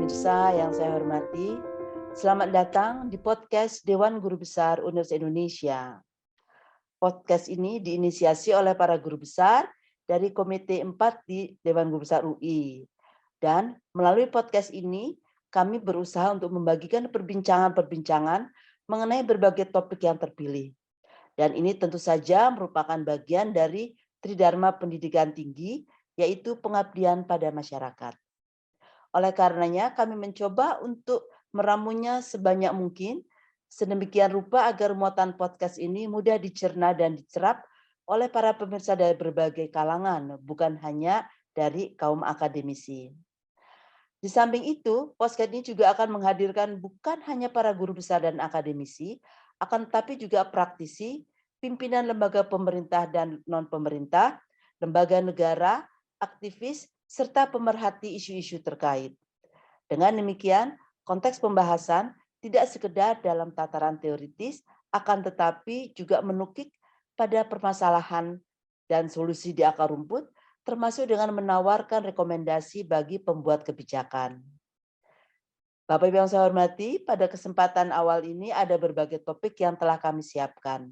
pemirsa yang saya hormati, selamat datang di podcast Dewan Guru Besar Universitas Indonesia. Podcast ini diinisiasi oleh para guru besar dari Komite 4 di Dewan Guru Besar UI. Dan melalui podcast ini, kami berusaha untuk membagikan perbincangan-perbincangan mengenai berbagai topik yang terpilih. Dan ini tentu saja merupakan bagian dari Tridharma Pendidikan Tinggi, yaitu pengabdian pada masyarakat. Oleh karenanya kami mencoba untuk meramunya sebanyak mungkin, sedemikian rupa agar muatan podcast ini mudah dicerna dan dicerap oleh para pemirsa dari berbagai kalangan, bukan hanya dari kaum akademisi. Di samping itu, podcast ini juga akan menghadirkan bukan hanya para guru besar dan akademisi, akan tetapi juga praktisi, pimpinan lembaga pemerintah dan non-pemerintah, lembaga negara, aktivis, serta pemerhati isu-isu terkait. Dengan demikian, konteks pembahasan tidak sekedar dalam tataran teoritis, akan tetapi juga menukik pada permasalahan dan solusi di akar rumput, termasuk dengan menawarkan rekomendasi bagi pembuat kebijakan. Bapak Ibu yang saya hormati, pada kesempatan awal ini ada berbagai topik yang telah kami siapkan.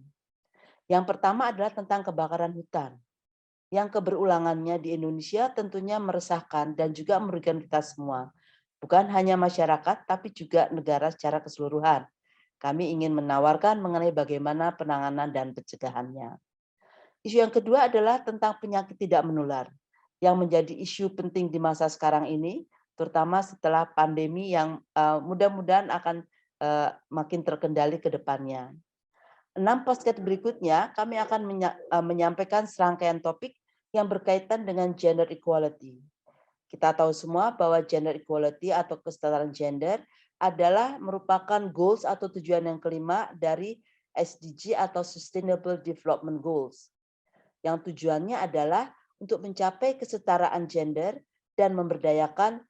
Yang pertama adalah tentang kebakaran hutan, yang keberulangannya di Indonesia tentunya meresahkan dan juga merugikan kita semua. Bukan hanya masyarakat, tapi juga negara secara keseluruhan. Kami ingin menawarkan mengenai bagaimana penanganan dan pencegahannya. Isu yang kedua adalah tentang penyakit tidak menular, yang menjadi isu penting di masa sekarang ini, terutama setelah pandemi yang mudah-mudahan akan makin terkendali ke depannya. 6 podcast berikutnya, kami akan menyampaikan serangkaian topik yang berkaitan dengan gender equality. Kita tahu semua bahwa gender equality atau kesetaraan gender adalah merupakan goals atau tujuan yang kelima dari SDG atau Sustainable Development Goals. Yang tujuannya adalah untuk mencapai kesetaraan gender dan memberdayakan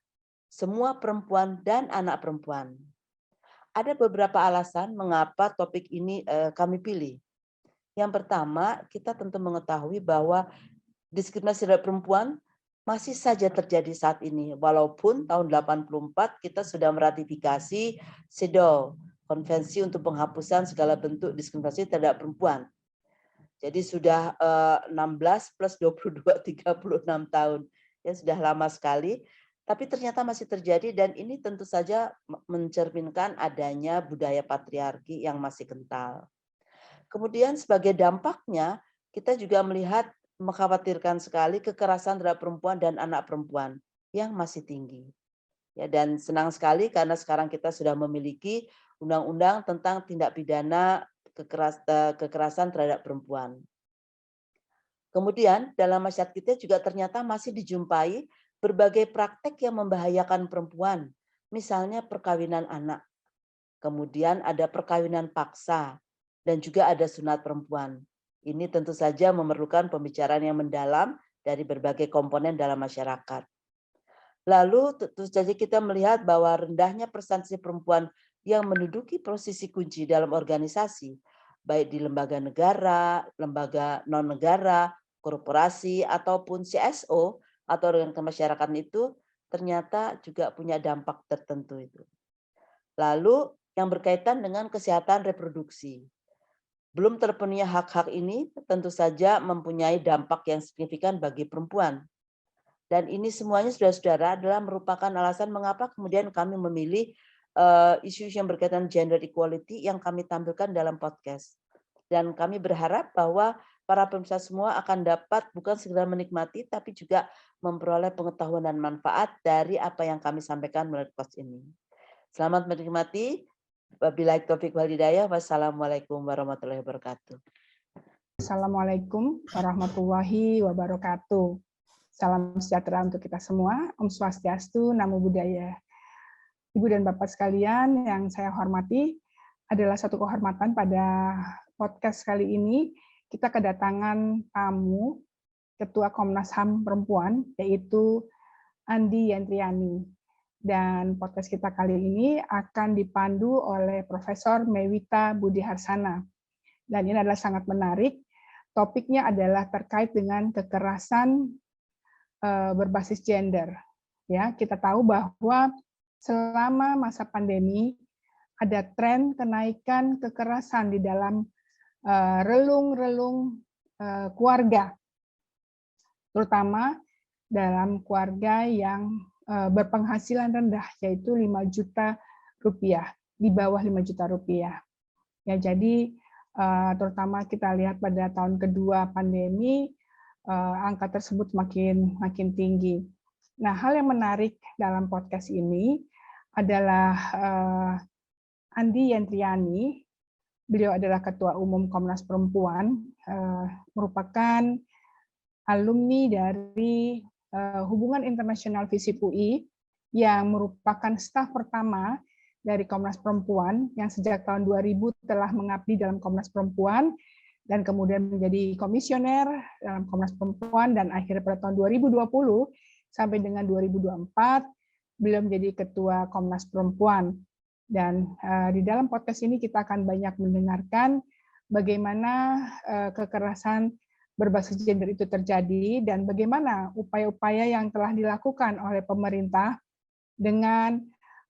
semua perempuan dan anak perempuan. Ada beberapa alasan mengapa topik ini kami pilih. Yang pertama, kita tentu mengetahui bahwa diskriminasi terhadap perempuan masih saja terjadi saat ini. Walaupun tahun 84 kita sudah meratifikasi CEDAW, Konvensi untuk Penghapusan Segala Bentuk Diskriminasi Terhadap Perempuan. Jadi sudah 16 plus 22, 36 tahun. Ya sudah lama sekali. Tapi ternyata masih terjadi dan ini tentu saja mencerminkan adanya budaya patriarki yang masih kental. Kemudian sebagai dampaknya kita juga melihat mengkhawatirkan sekali kekerasan terhadap perempuan dan anak perempuan yang masih tinggi. Ya, dan senang sekali karena sekarang kita sudah memiliki undang-undang tentang tindak pidana kekerasan terhadap perempuan. Kemudian dalam masyarakat kita juga ternyata masih dijumpai berbagai praktek yang membahayakan perempuan, misalnya perkawinan anak. Kemudian ada perkawinan paksa dan juga ada sunat perempuan. Ini tentu saja memerlukan pembicaraan yang mendalam dari berbagai komponen dalam masyarakat. Lalu tentu saja kita melihat bahwa rendahnya persentase perempuan yang menduduki posisi kunci dalam organisasi, baik di lembaga negara, lembaga non-negara, korporasi, ataupun CSO, atau dengan kemasyarakatan itu, ternyata juga punya dampak tertentu itu. Lalu yang berkaitan dengan kesehatan reproduksi. Belum terpenuhnya hak-hak ini tentu saja mempunyai dampak yang signifikan bagi perempuan. Dan ini semuanya saudara-saudara adalah merupakan alasan mengapa kemudian kami memilih isu-isu yang berkaitan gender equality yang kami tampilkan dalam podcast. Dan kami berharap bahwa para pemirsa semua akan dapat bukan sekedar menikmati, tapi juga memperoleh pengetahuan dan manfaat dari apa yang kami sampaikan melalui podcast ini. Selamat menikmati. Wabillahi taufiq wal hidayah. Wassalamualaikum warahmatullahi wabarakatuh. Assalamualaikum warahmatullahi wabarakatuh. Salam sejahtera untuk kita semua. Om Swastiastu, Namo Buddhaya. Ibu dan Bapak sekalian yang saya hormati, adalah satu kehormatan pada podcast kali ini kita kedatangan tamu Ketua Komnas HAM Perempuan, yaitu Andi Yantriani. Dan podcast kita kali ini akan dipandu oleh Profesor Mewita Budiharsana. Dan ini adalah sangat menarik. Topiknya adalah terkait dengan kekerasan berbasis gender. Ya, kita tahu bahwa selama masa pandemi ada tren kenaikan kekerasan di dalam relung-relung keluarga, terutama dalam keluarga yang berpenghasilan rendah, yaitu 5 juta rupiah, di bawah 5 juta rupiah. Ya, jadi terutama kita lihat pada tahun kedua pandemi, angka tersebut makin tinggi. Nah, hal yang menarik dalam podcast ini adalah Andi Yantriani. Beliau adalah Ketua Umum Komnas Perempuan, merupakan alumni dari Hubungan Internasional FISIP UI, yang merupakan staf pertama dari Komnas Perempuan, yang sejak tahun 2000 telah mengabdi dalam Komnas Perempuan, dan kemudian menjadi komisioner dalam Komnas Perempuan, dan akhirnya pada tahun 2020 sampai dengan 2024, beliau menjadi Ketua Komnas Perempuan. Dan di dalam podcast ini kita akan banyak mendengarkan bagaimana kekerasan berbasis gender itu terjadi dan bagaimana upaya-upaya yang telah dilakukan oleh pemerintah dengan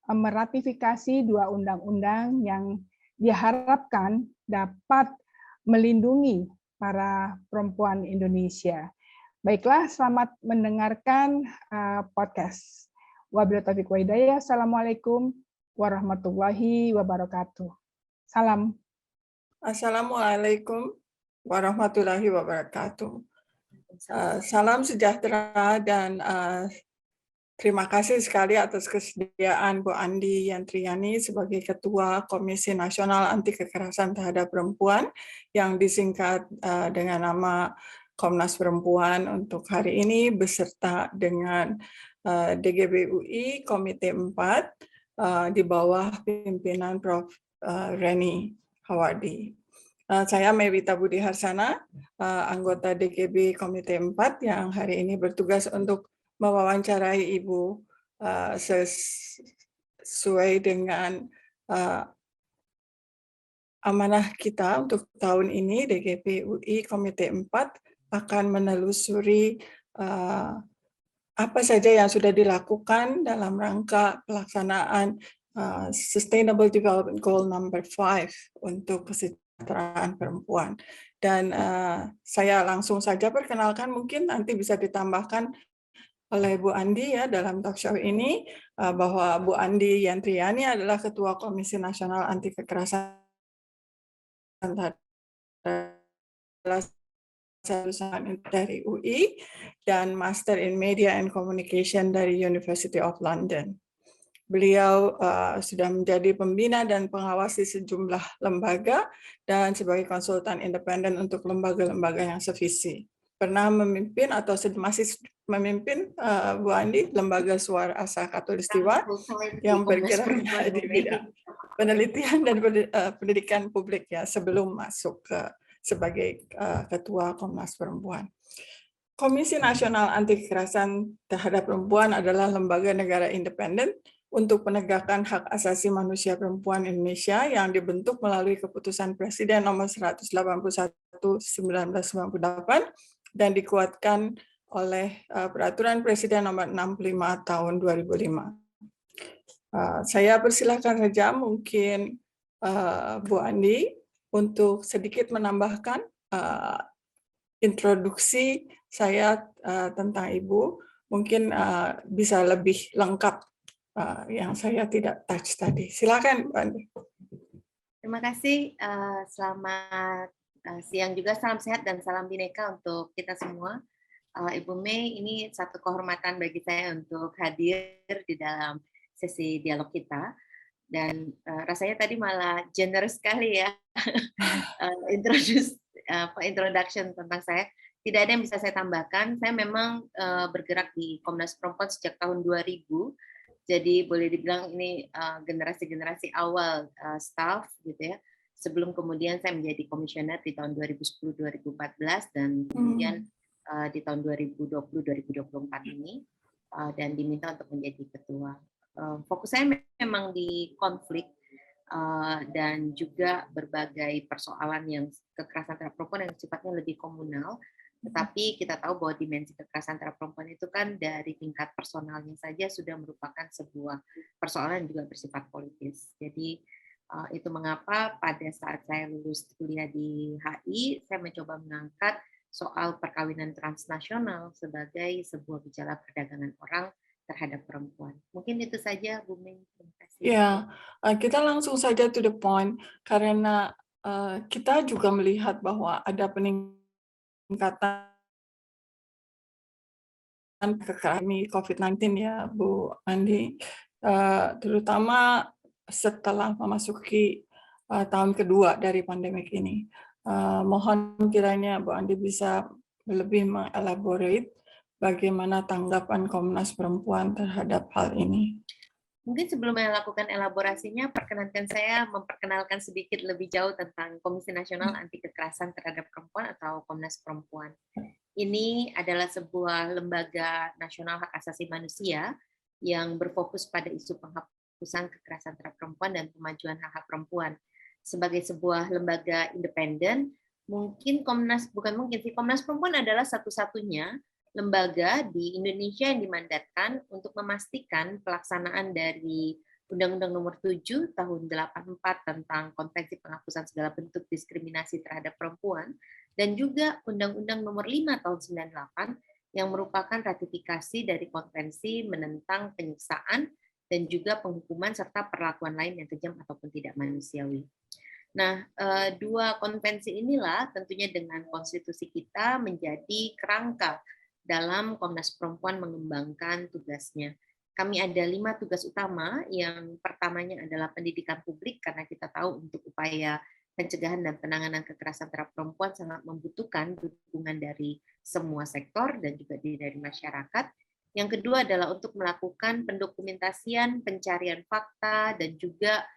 meratifikasi 2 undang-undang yang diharapkan dapat melindungi para perempuan Indonesia. Baiklah, selamat mendengarkan podcast. Wabillahi taufiq wa hidayah. Assalamualaikum warahmatullahi wabarakatuh. Salam. Assalamualaikum warahmatullahi wabarakatuh. Salam sejahtera dan terima kasih sekali atas kesediaan Bu Andi Yantriani sebagai Ketua Komisi Nasional Anti Kekerasan Terhadap Perempuan yang disingkat dengan nama Komnas Perempuan untuk hari ini beserta dengan DGB UI Komite 4 di bawah pimpinan Prof. Reni Hawardi. Saya Mewita Budi Harsana, anggota DGB Komite 4 yang hari ini bertugas untuk mewawancarai Ibu sesuai dengan amanah kita untuk tahun ini. DGB UI Komite 4 akan menelusuri apa saja yang sudah dilakukan dalam rangka pelaksanaan Sustainable Development Goal number 5 untuk kesejahteraan perempuan. Dan saya langsung saja perkenalkan, mungkin nanti bisa ditambahkan oleh Bu Andi ya dalam talk show ini, bahwa Bu Andi Yantriani adalah Ketua Komisi Nasional Anti Kekerasan dari UI dan Master in Media and Communication dari University of London. Beliau sudah menjadi pembina dan pengawas di sejumlah lembaga dan sebagai konsultan independen untuk lembaga-lembaga yang sevisi. Pernah memimpin atau masih memimpin Bu Andi lembaga Suara Asa Khatulistiwa yang bergerak di bidang penelitian dan pendidikan publik ya sebelum masuk ke sebagai Ketua Komnas Perempuan. Komisi Nasional Anti Kekerasan Terhadap Perempuan adalah lembaga negara independen untuk penegakan hak asasi manusia perempuan Indonesia yang dibentuk melalui keputusan Presiden nomor 181 1998 dan dikuatkan oleh Peraturan Presiden nomor 65 tahun 2005. Saya persilahkan saja mungkin Bu Andi untuk sedikit menambahkan introduksi saya tentang Ibu, mungkin bisa lebih lengkap yang saya tidak touch tadi. Silakan, Bu Andi. Terima kasih. Selamat siang juga, salam sehat dan salam bineka untuk kita semua. Ibu Mei, ini satu kehormatan bagi saya untuk hadir di dalam sesi dialog kita. Dan rasanya tadi malah generous sekali ya introduction tentang saya. Tidak ada yang bisa saya tambahkan. Saya memang bergerak di Komnas Perempuan sejak tahun 2000. Jadi boleh dibilang ini generasi-generasi awal staff gitu ya. Sebelum kemudian saya menjadi komisioner di tahun 2010-2014 dan kemudian di tahun 2020-2024 ini dan diminta untuk menjadi ketua. Fokus saya memang di konflik dan juga berbagai persoalan yang kekerasan terhadap perempuan yang sifatnya lebih komunal Tetapi kita tahu bahwa dimensi kekerasan terhadap perempuan itu kan dari tingkat personalnya saja sudah merupakan sebuah persoalan yang juga bersifat politis. Jadi itu mengapa pada saat saya lulus kuliah di HI, saya mencoba mengangkat soal perkawinan transnasional sebagai sebuah gejala perdagangan orang terhadap perempuan. Mungkin itu saja, Bu Ming. Terima kasih. Ya, kita langsung saja to the point, karena kita juga melihat bahwa ada peningkatan kekerasan COVID-19 ya, Bu Andi, terutama setelah memasuki tahun kedua dari pandemik ini. Mohon kiranya Bu Andi bisa lebih mengelaborate bagaimana tanggapan Komnas Perempuan terhadap hal ini. Mungkin sebelum melakukan elaborasinya, perkenankan saya memperkenalkan sedikit lebih jauh tentang Komisi Nasional Anti Kekerasan Terhadap Perempuan atau Komnas Perempuan. Ini adalah sebuah lembaga nasional hak asasi manusia yang berfokus pada isu penghapusan kekerasan terhadap perempuan dan pemajuan hak-hak perempuan. Sebagai sebuah lembaga independen, Komnas Perempuan adalah satu-satunya lembaga di Indonesia yang dimandatkan untuk memastikan pelaksanaan dari Undang-Undang Nomor 7 Tahun 84 tentang Konvensi Penghapusan Segala Bentuk Diskriminasi Terhadap Perempuan, dan juga Undang-Undang Nomor 5 Tahun 98 yang merupakan ratifikasi dari konvensi menentang penyiksaan dan juga penghukuman serta perlakuan lain yang kejam ataupun tidak manusiawi. Nah, dua konvensi inilah tentunya dengan konstitusi kita menjadi kerangka dalam Komnas Perempuan mengembangkan tugasnya. Kami ada 5 tugas utama. Yang pertamanya adalah pendidikan publik, karena kita tahu untuk upaya pencegahan dan penanganan kekerasan terhadap perempuan sangat membutuhkan dukungan dari semua sektor dan juga dari masyarakat. Yang kedua adalah untuk melakukan pendokumentasian, pencarian fakta, dan juga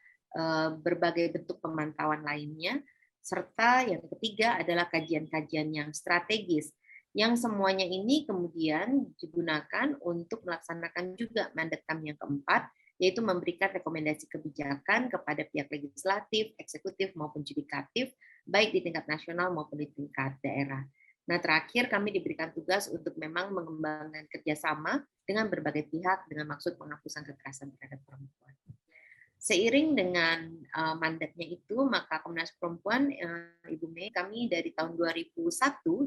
berbagai bentuk pemantauan lainnya. Serta yang ketiga adalah kajian-kajian yang strategis, yang semuanya ini kemudian digunakan untuk melaksanakan juga mandat kami yang keempat, yaitu memberikan rekomendasi kebijakan kepada pihak legislatif, eksekutif, maupun yudikatif, baik di tingkat nasional maupun di tingkat daerah. Nah, terakhir kami diberikan tugas untuk memang mengembangkan kerjasama dengan berbagai pihak dengan maksud penghapusan kekerasan terhadap perempuan. Seiring dengan mandatnya itu, maka Komnas Perempuan, Ibu Mei, kami dari tahun 2001,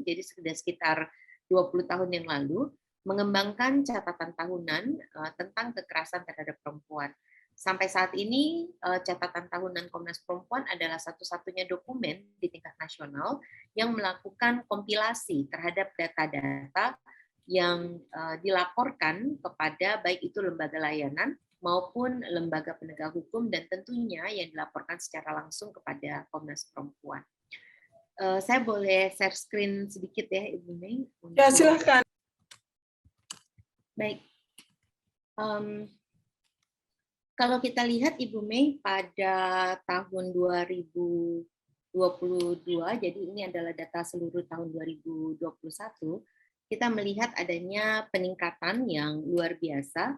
jadi sudah sekitar 20 tahun yang lalu, mengembangkan catatan tahunan tentang kekerasan terhadap perempuan. Sampai saat ini, catatan tahunan Komnas Perempuan adalah satu-satunya dokumen di tingkat nasional yang melakukan kompilasi terhadap data-data yang dilaporkan kepada baik itu lembaga layanan maupun lembaga penegak hukum, dan tentunya yang dilaporkan secara langsung kepada Komnas Perempuan. Saya boleh share screen sedikit ya, Ibu Mei? Ya, silakan. Baik. Kalau kita lihat, Ibu Mei, pada tahun 2022, jadi ini adalah data seluruh tahun 2021, kita melihat adanya peningkatan yang luar biasa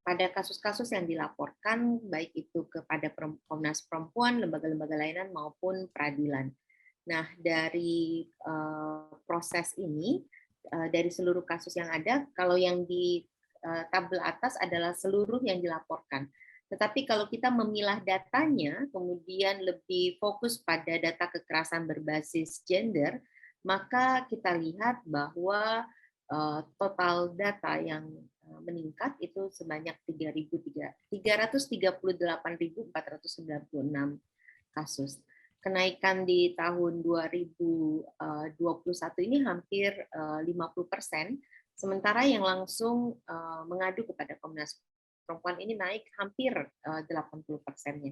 pada kasus-kasus yang dilaporkan, baik itu kepada Komnas Perempuan, lembaga-lembaga layanan, maupun peradilan. Nah, dari proses ini, dari seluruh kasus yang ada, kalau yang di tabel atas adalah seluruh yang dilaporkan. Tetapi kalau kita memilah datanya, kemudian lebih fokus pada data kekerasan berbasis gender, maka kita lihat bahwa total data yang meningkat itu sebanyak 338.496 kasus. Kenaikan di tahun 2021 ini hampir 50%, sementara yang langsung mengadu kepada Komnas Perempuan ini naik hampir 80%-nya.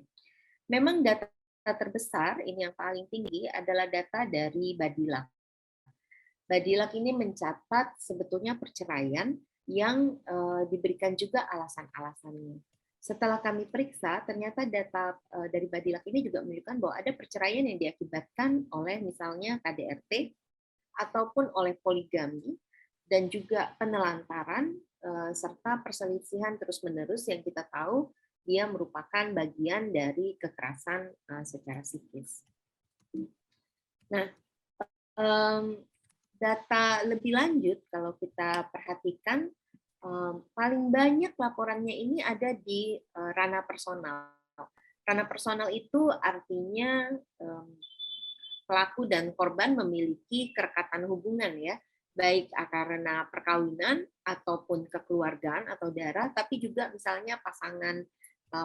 Memang data terbesar ini yang paling tinggi adalah data dari Badilak. Badilak ini mencatat sebetulnya perceraian yang diberikan juga alasan-alasannya. Setelah kami periksa, ternyata data dari Badilak ini juga menunjukkan bahwa ada perceraian yang diakibatkan oleh misalnya KDRT ataupun oleh poligami dan juga penelantaran serta perselisihan terus-menerus yang kita tahu dia merupakan bagian dari kekerasan secara psikis. Nah, data lebih lanjut kalau kita perhatikan, paling banyak laporannya ini ada di ranah personal. Ranah personal itu artinya pelaku dan korban memiliki kerekatan hubungan ya, baik karena perkawinan ataupun kekeluargaan atau darah, tapi juga misalnya pasangan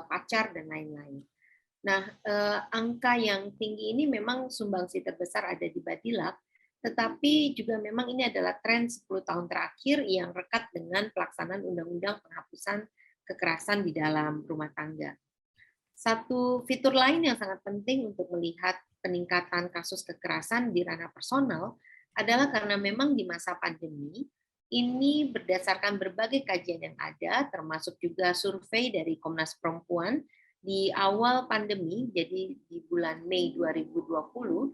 pacar dan lain-lain. Nah, angka yang tinggi ini memang sumbangsi terbesar ada di Badilak, tetapi juga memang ini adalah tren 10 tahun terakhir yang rekat dengan pelaksanaan Undang-Undang Penghapusan Kekerasan di dalam Rumah Tangga. Satu fitur lain yang sangat penting untuk melihat peningkatan kasus kekerasan di ranah personal adalah karena memang di masa pandemi, ini berdasarkan berbagai kajian yang ada, termasuk juga survei dari Komnas Perempuan, di awal pandemi, jadi di bulan Mei 2020,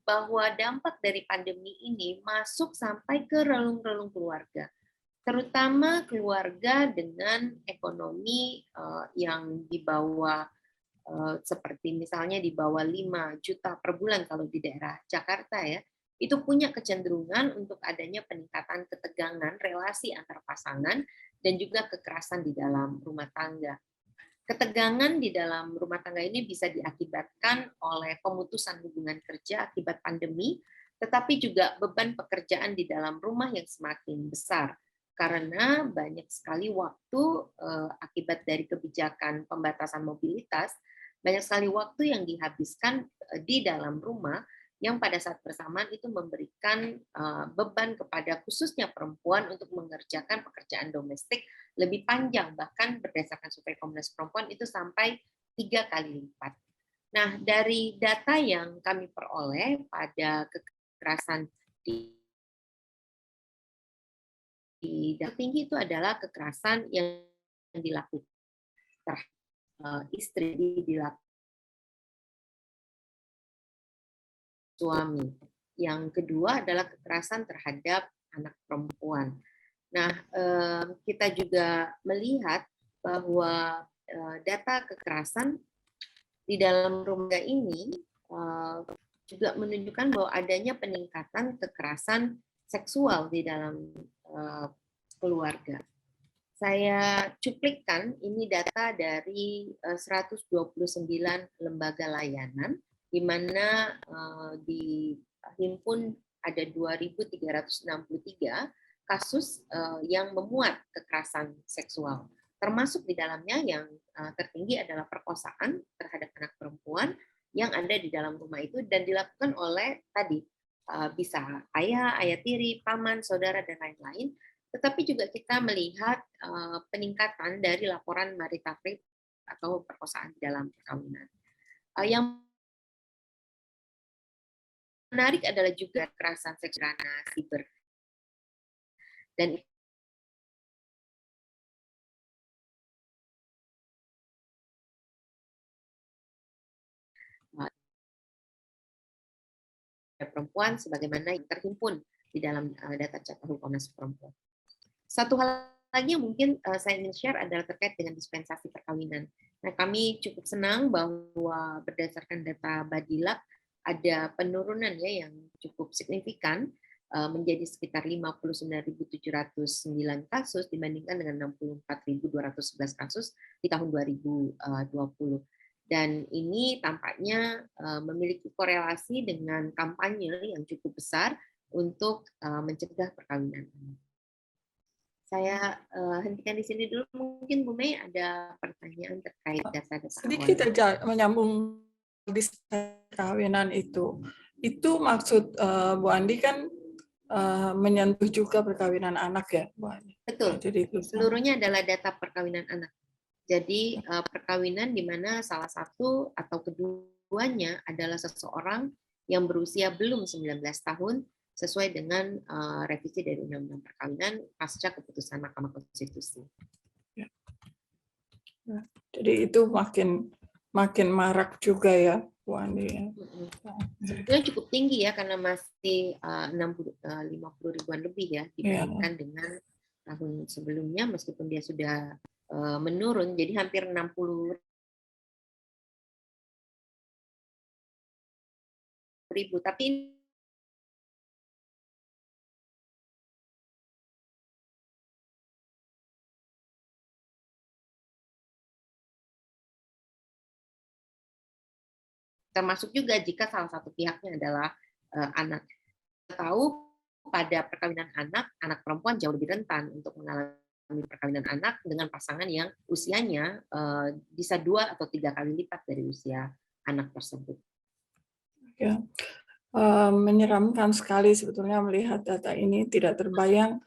bahwa dampak dari pandemi ini masuk sampai ke relung-relung keluarga, terutama keluarga dengan ekonomi yang di bawah, seperti misalnya di bawah 5 juta per bulan kalau di daerah Jakarta ya, itu punya kecenderungan untuk adanya peningkatan ketegangan relasi antar pasangan dan juga kekerasan di dalam rumah tangga. Ketegangan di dalam rumah tangga ini bisa diakibatkan oleh pemutusan hubungan kerja akibat pandemi, tetapi juga beban pekerjaan di dalam rumah yang semakin besar karena banyak sekali waktu akibat dari kebijakan pembatasan mobilitas, banyak sekali waktu yang dihabiskan di dalam rumah yang pada saat bersamaan itu memberikan beban kepada khususnya perempuan untuk mengerjakan pekerjaan domestik lebih panjang, bahkan berdasarkan survei Komnas Perempuan itu sampai 3 kali lipat. Nah, dari data yang kami peroleh pada kekerasan di tinggi itu adalah kekerasan yang dilakukan terhadap istri, dilakukan suami. Yang kedua adalah kekerasan terhadap anak perempuan. Nah, kita juga melihat bahwa data kekerasan di dalam rumah ini juga menunjukkan bahwa adanya peningkatan kekerasan seksual di dalam keluarga. Saya cuplikkan ini data dari 129 lembaga layanan, di mana dihimpun ada 2.363 kasus yang memuat kekerasan seksual. Termasuk di dalamnya yang tertinggi adalah perkosaan terhadap anak perempuan yang ada di dalam rumah itu dan dilakukan oleh tadi bisa ayah, ayah tiri, paman, saudara, dan lain-lain. Tetapi juga kita melihat peningkatan dari laporan marital rape atau perkosaan di dalam perkawinan. Yang menarik adalah juga kekerasan seksual siber. Dan perempuan sebagaimana yang terhimpun di dalam data catatan Komnas Perempuan. Satu hal lagi yang mungkin saya ingin share adalah terkait dengan dispensasi perkawinan. Nah, kami cukup senang bahwa berdasarkan data Badilak ada penurunan ya yang cukup signifikan menjadi sekitar 59.709 kasus dibandingkan dengan 64.211 kasus di tahun 2020. Dan ini tampaknya memiliki korelasi dengan kampanye yang cukup besar untuk mencegah perkawinan. Saya hentikan di sini dulu. Mungkin Bu Mei ada pertanyaan terkait data-data sedikit aja menyambung di perkawinan itu. Itu maksud Bu Andi kan menyentuh juga perkawinan anak ya, Bu Andi? Betul. Jadi itu seluruhnya adalah data perkawinan anak. Jadi perkawinan di mana salah satu atau keduanya adalah seseorang yang berusia belum 19 tahun sesuai dengan revisi dari Undang-Undang Perkawinan pasca keputusan Mahkamah Konstitusi. Ya. Jadi itu makin marak juga ya, Bu Andi. Sebetulnya cukup tinggi ya karena masih 50 ribuan lebih ya dibandingkan dengan tahun sebelumnya meskipun dia sudah menurun jadi hampir 60.000, tapi termasuk juga jika salah satu pihaknya adalah anak. Kita tahu pada perkawinan anak, anak perempuan jauh lebih rentan untuk mengalami perkawinan anak dengan pasangan yang usianya bisa 2 atau 3 kali lipat dari usia anak tersebut. Ya, menyeramkan sekali sebetulnya melihat data ini, tidak terbayang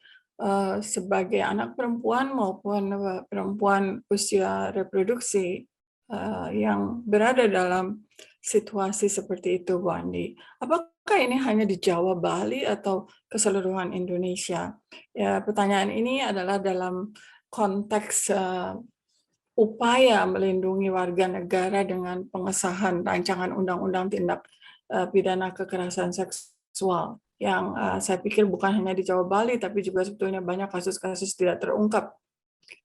sebagai anak perempuan maupun perempuan usia reproduksi yang berada dalam situasi seperti itu, Bu Andi. Apakah ini hanya di Jawa, Bali, atau keseluruhan Indonesia? Ya, pertanyaan ini adalah dalam konteks upaya melindungi warga negara dengan pengesahan rancangan undang-undang tindak pidana kekerasan seksual yang saya pikir bukan hanya di Jawa, Bali, tapi juga sebetulnya banyak kasus-kasus tidak terungkap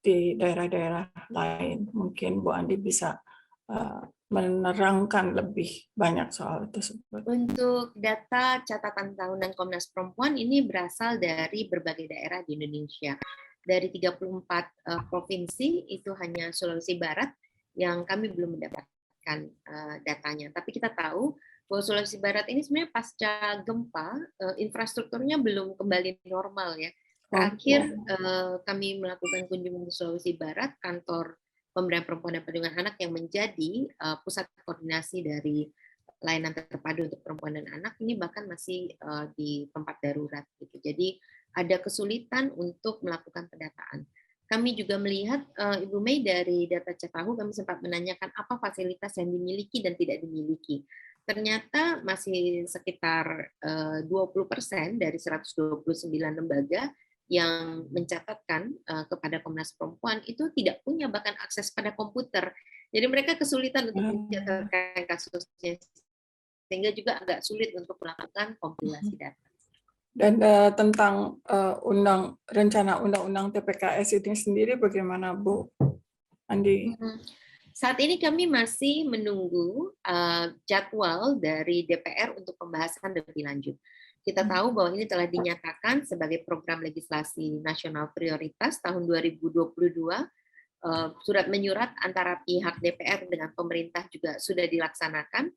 di daerah-daerah lain. Mungkin Bu Andi bisa menerangkan lebih banyak soal tersebut. Untuk data catatan tahunan Komnas Perempuan ini berasal dari berbagai daerah di Indonesia. Dari 34 provinsi, itu hanya Sulawesi Barat yang kami belum mendapatkan datanya. Tapi kita tahu bahwa Sulawesi Barat ini sebenarnya pasca gempa, infrastrukturnya belum kembali normal ya. Terakhir kami melakukan kunjungan ke Sulawesi Barat, kantor Pemberdayaan Perempuan dan Perlindungan Anak yang menjadi pusat koordinasi dari layanan terpadu untuk perempuan dan anak ini bahkan masih di tempat darurat gitu. Jadi ada kesulitan untuk melakukan pendataan. Kami juga melihat Ibu Mei dari data Cetahu kami sempat menanyakan apa fasilitas yang dimiliki dan tidak dimiliki. Ternyata masih sekitar 20% dari 129 lembaga yang mencatatkan kepada Komnas Perempuan itu tidak punya bahkan akses pada komputer. Jadi mereka kesulitan untuk mencatatkan kasusnya, sehingga juga agak sulit untuk melakukan kompilasi data. Dan tentang rencana undang-undang TPKS ini sendiri bagaimana, Bu Andi? Saat ini kami masih menunggu jadwal dari DPR untuk pembahasan lebih lanjut. Kita tahu bahwa ini telah dinyatakan sebagai program legislasi nasional prioritas tahun 2022. Surat menyurat antara pihak DPR dengan pemerintah juga sudah dilaksanakan.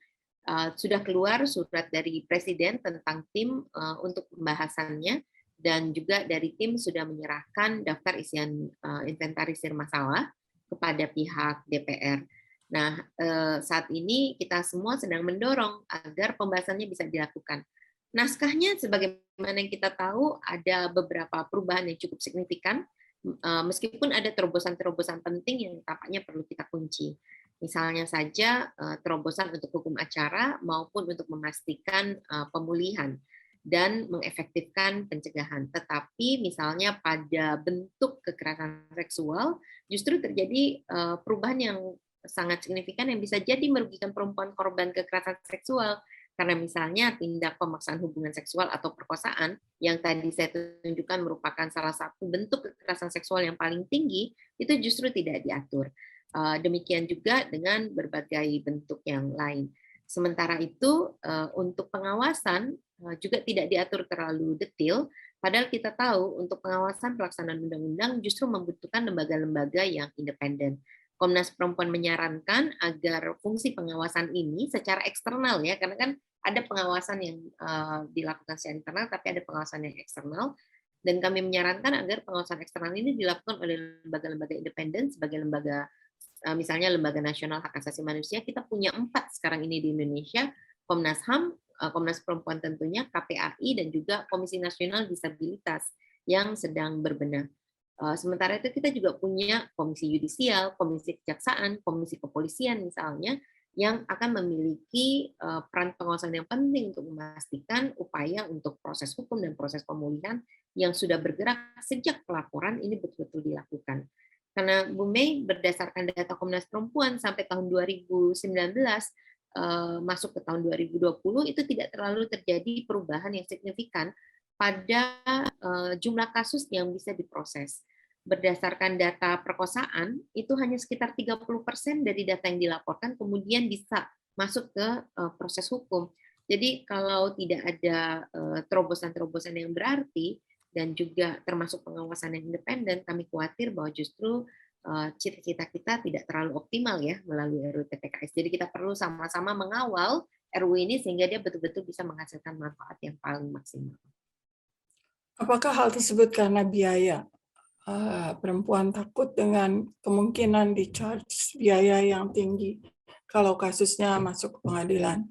Sudah keluar surat dari Presiden tentang tim untuk pembahasannya, dan juga dari tim sudah menyerahkan daftar isian inventarisir masalah kepada pihak DPR. Nah, saat ini kita semua sedang mendorong agar pembahasannya bisa dilakukan. Naskahnya, sebagaimana yang kita tahu, ada beberapa perubahan yang cukup signifikan, meskipun ada terobosan-terobosan penting yang tampaknya perlu kita kunci. Misalnya saja terobosan untuk hukum acara maupun untuk memastikan pemulihan dan mengefektifkan pencegahan. Tetapi misalnya pada bentuk kekerasan seksual justru terjadi perubahan yang sangat signifikan yang bisa jadi merugikan perempuan korban kekerasan seksual. Karena misalnya tindak pemaksaan hubungan seksual atau perkosaan yang tadi saya tunjukkan merupakan salah satu bentuk kekerasan seksual yang paling tinggi, itu justru tidak diatur. Demikian juga dengan berbagai bentuk yang lain. Sementara itu, untuk pengawasan juga tidak diatur terlalu detail, padahal kita tahu untuk pengawasan pelaksanaan undang-undang justru membutuhkan lembaga-lembaga yang independen. Komnas Perempuan menyarankan agar fungsi pengawasan ini secara eksternal ya, karena kan ada pengawasan yang dilakukan secara internal, tapi ada pengawasan yang eksternal, dan kami menyarankan agar pengawasan eksternal ini dilakukan oleh lembaga-lembaga independen sebagai lembaga, misalnya Lembaga Nasional Hak Asasi Manusia. Kita punya 4 sekarang ini di Indonesia, Komnas HAM, Komnas Perempuan tentunya, KPAI, dan juga Komisi Nasional Disabilitas yang sedang berbenah. Sementara itu kita juga punya komisi yudisial, komisi kejaksaan, komisi kepolisian misalnya, yang akan memiliki peran pengawasan yang penting untuk memastikan upaya untuk proses hukum dan proses pemulihan yang sudah bergerak sejak pelaporan ini betul-betul dilakukan. Karena Bu Mei, berdasarkan data Komnas Perempuan sampai tahun 2019 masuk ke tahun 2020 itu tidak terlalu terjadi perubahan yang signifikan pada jumlah kasus yang bisa diproses. Berdasarkan data perkosaan, itu hanya sekitar 30% dari data yang dilaporkan kemudian bisa masuk ke proses hukum. Jadi kalau tidak ada terobosan-terobosan yang berarti dan juga termasuk pengawasan yang independen, kami khawatir bahwa justru cita-cita kita tidak terlalu optimal ya melalui RUU TPKS. Jadi kita perlu sama-sama mengawal RUU ini sehingga dia betul-betul bisa menghasilkan manfaat yang paling maksimal. Apakah hal tersebut karena biaya? Perempuan takut dengan kemungkinan di-charge biaya yang tinggi kalau kasusnya masuk ke pengadilan?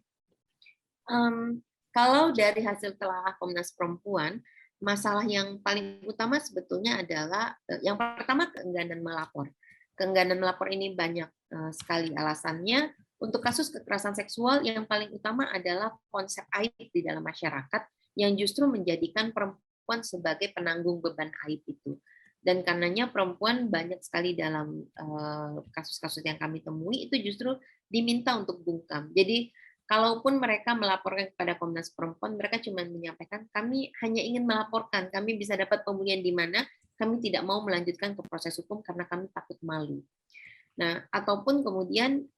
Kalau dari hasil telaah Komnas Perempuan, masalah yang paling utama sebetulnya adalah yang pertama keengganan melapor. Keengganan melapor ini banyak sekali alasannya. Untuk kasus kekerasan seksual yang paling utama adalah konsep aib di dalam masyarakat yang justru menjadikan perempuan sebagai penanggung beban aib itu. Dan karenanya perempuan banyak sekali dalam kasus-kasus yang kami temui itu justru diminta untuk bungkam. Jadi kalaupun mereka melaporkan kepada Komnas Perempuan, mereka cuma menyampaikan, kami hanya ingin melaporkan, kami bisa dapat pemulihan di mana, kami tidak mau melanjutkan ke proses hukum karena kami takut malu. Nah, ataupun kemudian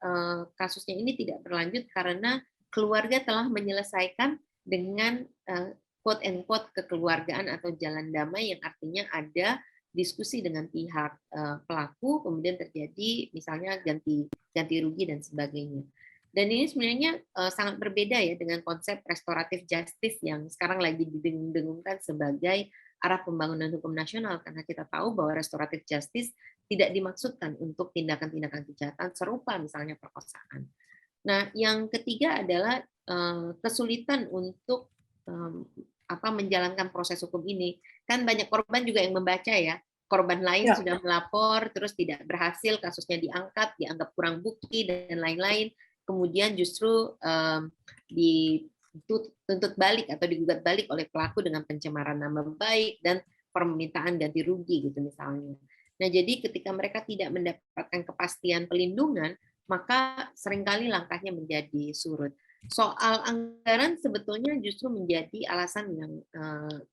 kasusnya ini tidak berlanjut karena keluarga telah menyelesaikan dengan quote-unquote kekeluargaan atau jalan damai yang artinya ada diskusi dengan pihak pelaku, kemudian terjadi misalnya ganti rugi dan sebagainya. Dan ini sebenarnya sangat berbeda ya dengan konsep restoratif justice yang sekarang lagi didengung-dengungkan sebagai arah pembangunan hukum nasional, karena kita tahu bahwa restoratif justice tidak dimaksudkan untuk tindakan-tindakan kejahatan serupa misalnya perkosaan. Nah, yang ketiga adalah kesulitan untuk menjalankan proses hukum ini. Kan banyak korban juga yang membaca ya, korban lain sudah melapor, terus tidak berhasil, kasusnya diangkat, dianggap kurang bukti, dan lain-lain. Kemudian justru dituntut balik atau digugat balik oleh pelaku dengan pencemaran nama baik dan permintaan ganti rugi gitu misalnya. Nah, jadi ketika mereka tidak mendapatkan kepastian pelindungan, maka seringkali langkahnya menjadi surut. Soal anggaran sebetulnya justru menjadi alasan yang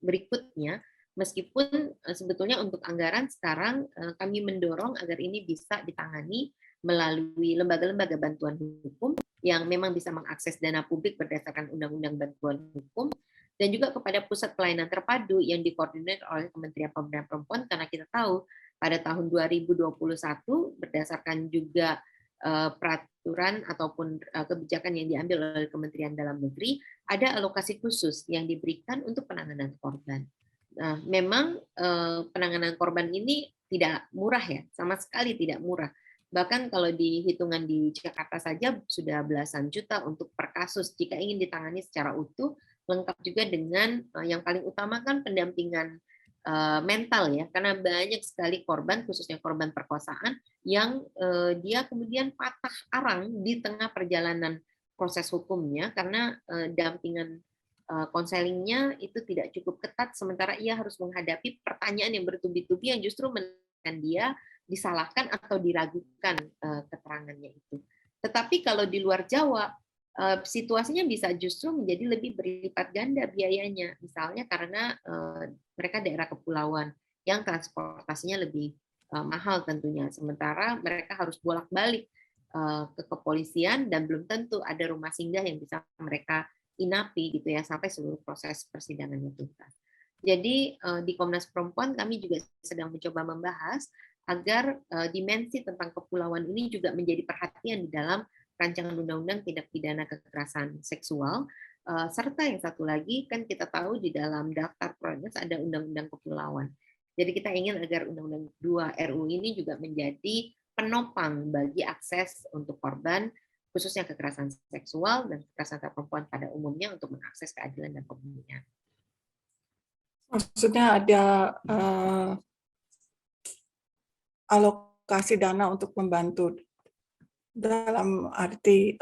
berikutnya, meskipun sebetulnya untuk anggaran sekarang kami mendorong agar ini bisa ditangani melalui lembaga-lembaga bantuan hukum yang memang bisa mengakses dana publik berdasarkan Undang-Undang Bantuan Hukum, dan juga kepada pusat pelayanan terpadu yang dikoordinir oleh Kementerian Pemberdayaan Perempuan, karena kita tahu pada tahun 2021 berdasarkan juga peraturan ataupun kebijakan yang diambil oleh Kementerian Dalam Negeri, ada alokasi khusus yang diberikan untuk penanganan korban. Nah, memang penanganan korban ini tidak murah ya, sama sekali tidak murah. Bahkan kalau dihitungan di Jakarta saja sudah belasan juta untuk per kasus jika ingin ditangani secara utuh, lengkap juga dengan yang paling utama kan pendampingan mental ya, karena banyak sekali korban, khususnya korban perkosaan, yang dia kemudian patah arang di tengah perjalanan proses hukumnya karena dampingan konselingnya itu tidak cukup ketat, sementara ia harus menghadapi pertanyaan yang bertubi-tubi yang justru menekan dia disalahkan atau diragukan keterangannya itu. Tetapi kalau di luar Jawa, situasinya bisa justru menjadi lebih berlipat ganda biayanya, misalnya karena mereka daerah kepulauan yang transportasinya lebih mahal tentunya, sementara mereka harus bolak-balik ke kepolisian dan belum tentu ada rumah singgah yang bisa mereka inapi gitu ya sampai seluruh proses persidangannya tuntas. Jadi di Komnas Perempuan kami juga sedang mencoba membahas agar dimensi tentang kepulauan ini juga menjadi perhatian di dalam rancangan undang-undang tindak pidana kekerasan seksual, serta yang satu lagi kan kita tahu di dalam daftar prolegnas ada undang-undang kepulauan. Jadi kita ingin agar undang-undang 2 RUU ini juga menjadi penopang bagi akses untuk korban khususnya kekerasan seksual dan kekerasan terhadap perempuan pada umumnya untuk mengakses keadilan dan pemulihan. Maksudnya ada alokasi dana untuk membantu dalam arti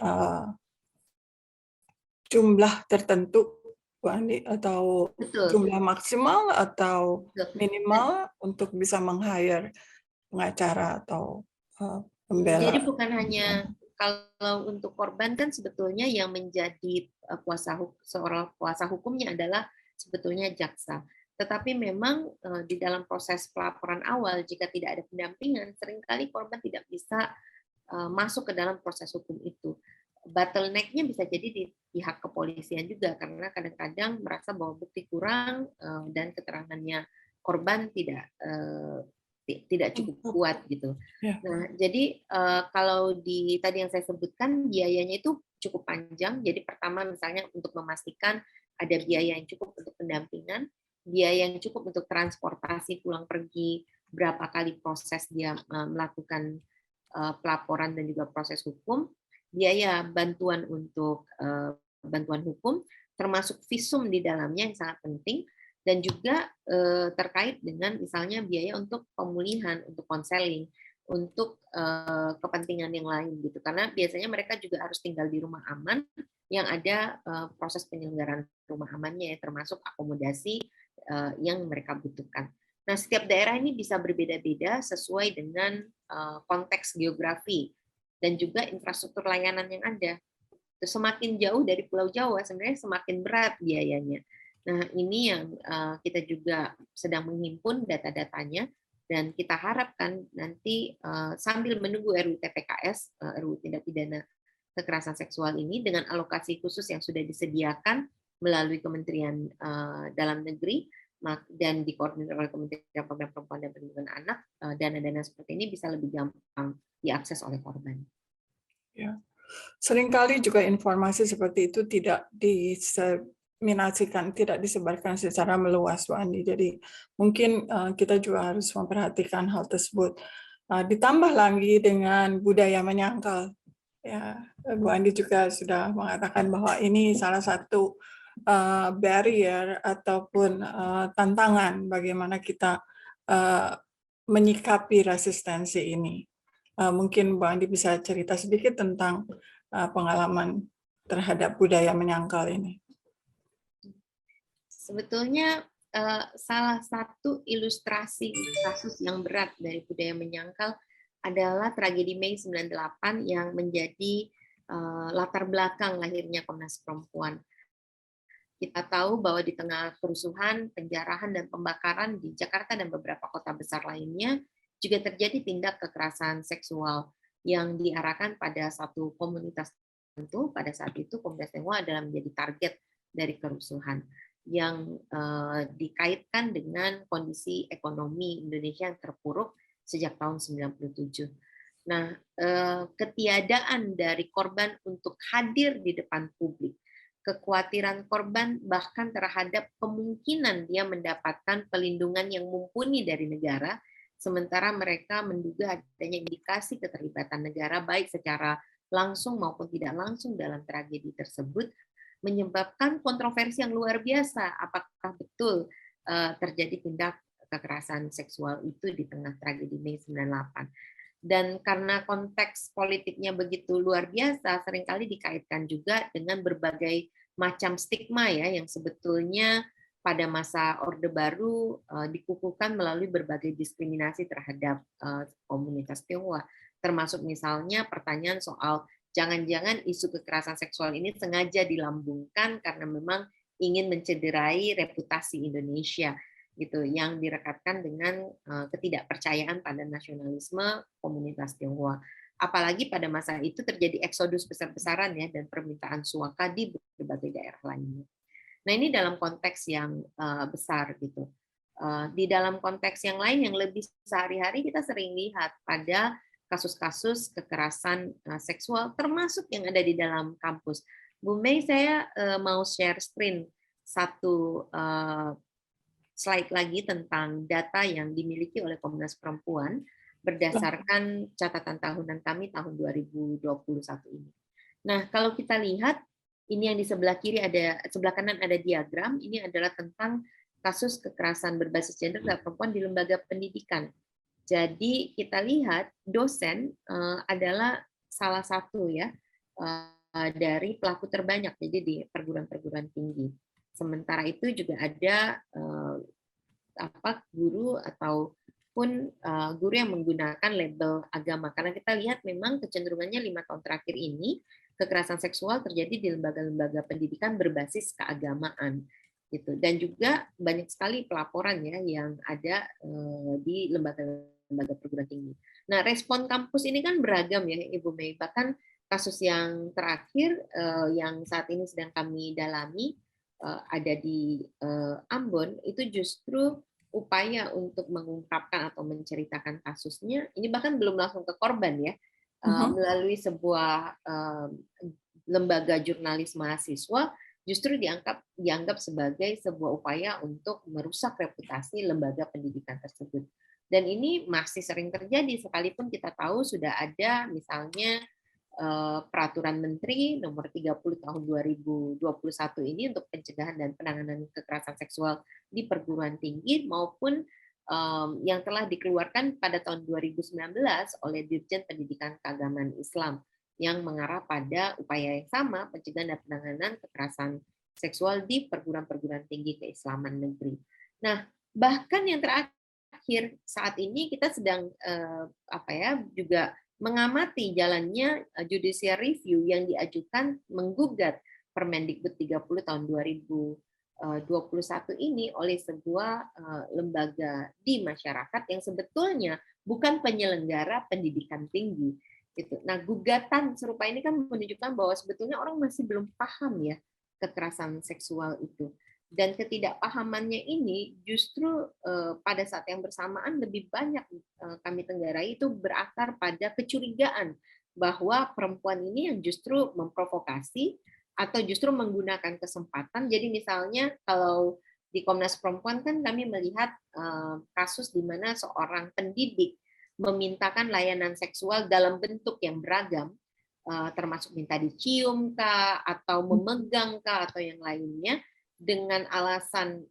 jumlah tertentu atau jumlah maksimal atau minimal untuk bisa meng-hire pengacara atau pembela. Jadi bukan hanya kalau untuk korban kan sebetulnya yang menjadi seorang kuasa hukumnya adalah sebetulnya jaksa. Tetapi memang di dalam proses pelaporan awal jika tidak ada pendampingan, seringkali korban tidak bisa masuk ke dalam proses hukum itu. Bottleneck-nya bisa jadi di pihak kepolisian juga karena kadang-kadang merasa bahwa bukti kurang dan keterangannya korban tidak tidak cukup kuat gitu. Ya. Nah, jadi kalau di tadi yang saya sebutkan biayanya itu cukup panjang. Jadi pertama misalnya untuk memastikan ada biaya yang cukup untuk pendampingan, biaya yang cukup untuk transportasi pulang pergi, berapa kali proses dia melakukan pelaporan dan juga proses hukum, biaya bantuan untuk bantuan hukum, termasuk visum di dalamnya yang sangat penting, dan juga terkait dengan misalnya biaya untuk pemulihan, untuk konseling, untuk kepentingan yang lain gitu. Karena biasanya mereka juga harus tinggal di rumah aman yang ada proses penyelenggaraan rumah amannya, termasuk akomodasi yang mereka butuhkan. Nah, setiap daerah ini bisa berbeda-beda sesuai dengan konteks geografi dan juga infrastruktur layanan yang ada. Semakin jauh dari Pulau Jawa, sebenarnya semakin berat biayanya. Nah, ini yang kita juga sedang menghimpun data-datanya, dan kita harapkan nanti sambil menunggu RUU TPKS, RUU Tindak Pidana Kekerasan Seksual ini, dengan alokasi khusus yang sudah disediakan melalui Kementerian Dalam Negeri, dan dikoordinir oleh Kementerian Pemberdayaan Perempuan dan Perlindungan Anak, dana-dana seperti ini bisa lebih gampang diakses oleh korban. Ya. Seringkali juga informasi seperti itu tidak diseminasikan, tidak disebarkan secara meluas, Bu Andi. Jadi mungkin kita juga harus memperhatikan hal tersebut. Ditambah lagi dengan budaya menyangkal. Ya, Bu Andi juga sudah mengatakan bahwa ini salah satu barrier ataupun tantangan bagaimana kita menyikapi resistensi ini. Mungkin Bu Andi bisa cerita sedikit tentang pengalaman terhadap budaya menyangkal ini. Sebetulnya salah satu ilustrasi kasus yang berat dari budaya menyangkal adalah tragedi Mei 98 yang menjadi latar belakang lahirnya Komnas Perempuan. Kita tahu bahwa di tengah kerusuhan, penjarahan, dan pembakaran di Jakarta dan beberapa kota besar lainnya, juga terjadi tindak kekerasan seksual yang diarahkan pada satu komunitas tertentu. Pada saat itu, komunitas Tionghoa adalah menjadi target dari kerusuhan yang dikaitkan dengan kondisi ekonomi Indonesia yang terpuruk sejak tahun 97. Nah, ketiadaan dari korban untuk hadir di depan publik, kekhawatiran korban bahkan terhadap kemungkinan dia mendapatkan pelindungan yang mumpuni dari negara, sementara mereka menduga adanya indikasi keterlibatan negara baik secara langsung maupun tidak langsung dalam tragedi tersebut, menyebabkan kontroversi yang luar biasa. Apakah betul terjadi tindak kekerasan seksual itu di tengah tragedi Mei 98? Dan karena konteks politiknya begitu luar biasa, seringkali dikaitkan juga dengan berbagai macam stigma ya, yang sebetulnya pada masa Orde Baru dikukuhkan melalui berbagai diskriminasi terhadap komunitas Tionghoa, termasuk misalnya pertanyaan soal jangan-jangan isu kekerasan seksual ini sengaja dilambungkan karena memang ingin mencederai reputasi Indonesia, gitu, yang direkatkan dengan ketidakpercayaan pada nasionalisme komunitas Tionghoa. Apalagi pada masa itu terjadi eksodus besar-besaran ya, dan permintaan suaka di berbagai daerah lainnya. Nah, ini dalam konteks yang besar gitu. Di dalam konteks yang lain yang lebih sehari-hari, kita sering lihat pada kasus-kasus kekerasan seksual termasuk yang ada di dalam kampus. Bu Mei, saya mau share screen satu slide lagi tentang data yang dimiliki oleh Komnas Perempuan berdasarkan catatan tahunan kami tahun 2021 ini. Nah, kalau kita lihat, ini yang di sebelah kiri ada, sebelah kanan ada diagram, ini adalah tentang kasus kekerasan berbasis gender terhadap perempuan di lembaga pendidikan. Jadi kita lihat dosen adalah salah satu ya dari pelaku terbanyak, jadi di perguruan-perguruan tinggi. Sementara itu juga ada guru ataupun guru yang menggunakan label agama, karena kita lihat memang kecenderungannya 5 tahun terakhir ini kekerasan seksual terjadi di lembaga-lembaga pendidikan berbasis keagamaan gitu, dan juga banyak sekali pelaporan ya yang ada di lembaga-lembaga perguruan tinggi. Nah, respon kampus ini kan beragam ya Ibu Mei, bahkan kasus yang terakhir yang saat ini sedang kami dalami ada di Ambon, itu justru upaya untuk mengungkapkan atau menceritakan kasusnya, ini bahkan belum langsung ke korban ya, melalui sebuah lembaga jurnalis mahasiswa, justru dianggap sebagai sebuah upaya untuk merusak reputasi lembaga pendidikan tersebut. Dan ini masih sering terjadi, sekalipun kita tahu sudah ada misalnya Peraturan Menteri Nomor 30 Tahun 2021 ini untuk pencegahan dan penanganan kekerasan seksual di perguruan tinggi, maupun yang telah dikeluarkan pada tahun 2019 oleh Dirjen Pendidikan Keagamaan Islam yang mengarah pada upaya yang sama, pencegahan dan penanganan kekerasan seksual di perguruan-perguruan tinggi keislaman negeri. Nah, bahkan yang terakhir saat ini kita sedang juga mengamati jalannya judicial review yang diajukan menggugat Permendikbud 30 tahun 2021 ini oleh sebuah lembaga di masyarakat yang sebetulnya bukan penyelenggara pendidikan tinggi. Nah, gugatan serupa ini kan menunjukkan bahwa sebetulnya orang masih belum paham ya kekerasan seksual itu. Dan ketidakpahamannya ini justru pada saat yang bersamaan lebih banyak kami tenggarai itu berakar pada kecurigaan bahwa perempuan ini yang justru memprovokasi atau justru menggunakan kesempatan. Jadi misalnya kalau di Komnas Perempuan kan kami melihat kasus di mana seorang pendidik memintakan layanan seksual dalam bentuk yang beragam, termasuk minta dicium kah, atau memegang kah, atau yang lainnya, dengan alasan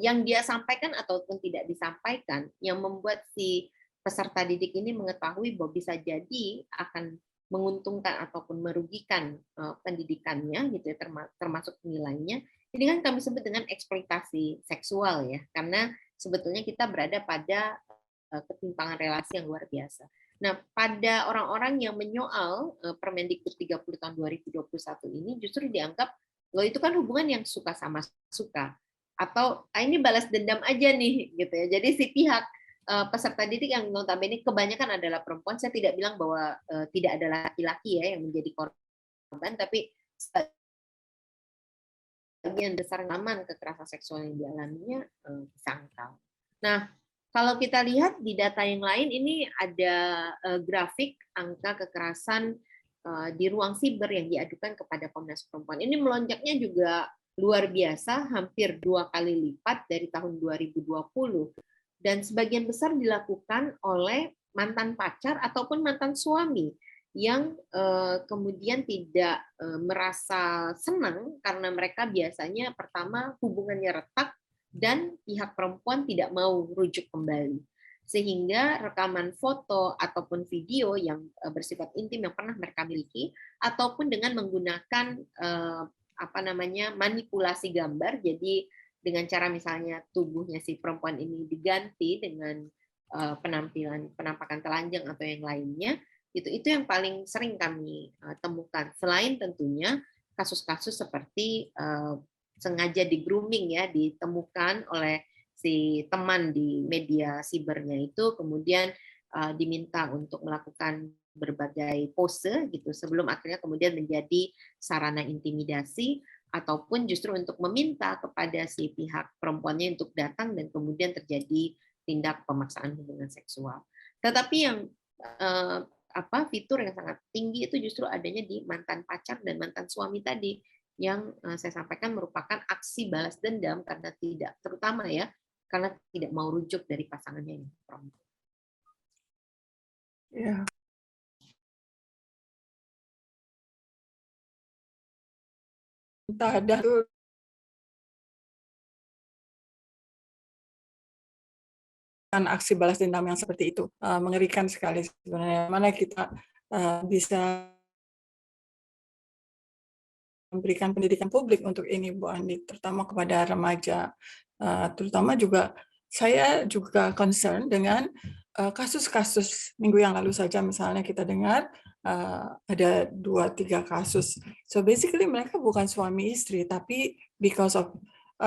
yang dia sampaikan ataupun tidak disampaikan, yang membuat si peserta didik ini mengetahui bahwa bisa jadi akan menguntungkan ataupun merugikan pendidikannya, gitu ya, termasuk nilainya. Ini kan kami sebut dengan eksploitasi seksual ya, karena sebetulnya kita berada pada ketimpangan relasi yang luar biasa. Nah, pada orang-orang yang menyoal Permendikbud 30 tahun 2021 ini justru dianggap loh itu kan hubungan yang suka sama suka, atau ini balas dendam aja nih gitu ya. Jadi si pihak peserta didik yang notabene kebanyakan adalah perempuan, saya tidak bilang bahwa tidak ada laki-laki ya yang menjadi korban, tapi sebagian besar aman kekerasan seksual yang dialaminya disangkal. Nah, kalau kita lihat di data yang lain ini ada grafik angka kekerasan di ruang siber yang diadukan kepada Komnas Perempuan. Ini melonjaknya juga luar biasa, hampir 2 kali lipat dari tahun 2020. Dan sebagian besar dilakukan oleh mantan pacar ataupun mantan suami yang kemudian tidak merasa senang karena mereka biasanya pertama hubungannya retak dan pihak perempuan tidak mau rujuk kembali. Sehingga rekaman foto ataupun video yang bersifat intim yang pernah mereka miliki, ataupun dengan menggunakan manipulasi gambar, jadi dengan cara misalnya tubuhnya si perempuan ini diganti dengan penampakan telanjang atau yang lainnya, itu yang paling sering kami temukan. Selain tentunya kasus-kasus seperti sengaja di grooming ya, ditemukan oleh si teman di media sibernya itu, kemudian diminta untuk melakukan berbagai pose gitu sebelum akhirnya kemudian menjadi sarana intimidasi, ataupun justru untuk meminta kepada si pihak perempuannya untuk datang dan kemudian terjadi tindak pemaksaan hubungan seksual. Tetapi yang fitur yang sangat tinggi itu justru adanya di mantan pacar dan mantan suami tadi, yang saya sampaikan merupakan aksi balas dendam karena tidak, terutama ya, karena tidak mau rujuk dari pasangannya yang perempuan. Ya. Entah ada aksi balas dendam yang seperti itu, mengerikan sekali sebenarnya. Mana kita bisa memberikan pendidikan publik untuk ini, Bu Andi, terutama kepada remaja. Terutama juga saya juga concern dengan kasus-kasus minggu yang lalu saja, misalnya kita dengar ada 2-3 kasus. So basically mereka bukan suami istri, tapi because of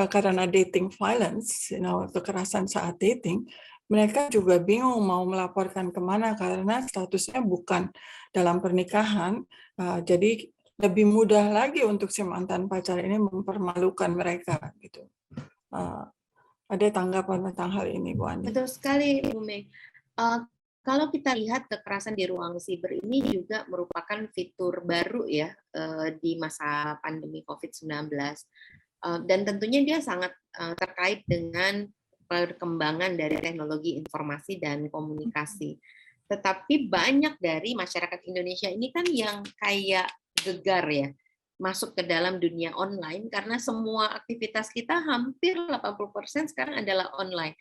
karena dating violence, kekerasan saat dating, mereka juga bingung mau melaporkan kemana karena statusnya bukan dalam pernikahan. Jadi lebih mudah lagi untuk si mantan pacar ini mempermalukan mereka gitu. Ada tanggapan tentang hal ini, Bu Ani? Betul sekali, Bu Mei. Kalau kita lihat kekerasan di ruang siber ini juga merupakan fitur baru ya di masa pandemi COVID-19. Dan tentunya dia sangat terkait dengan perkembangan dari teknologi informasi dan komunikasi. Tetapi banyak dari masyarakat Indonesia ini kan yang kayak gegar ya, masuk ke dalam dunia online karena semua aktivitas kita hampir 80% sekarang adalah online.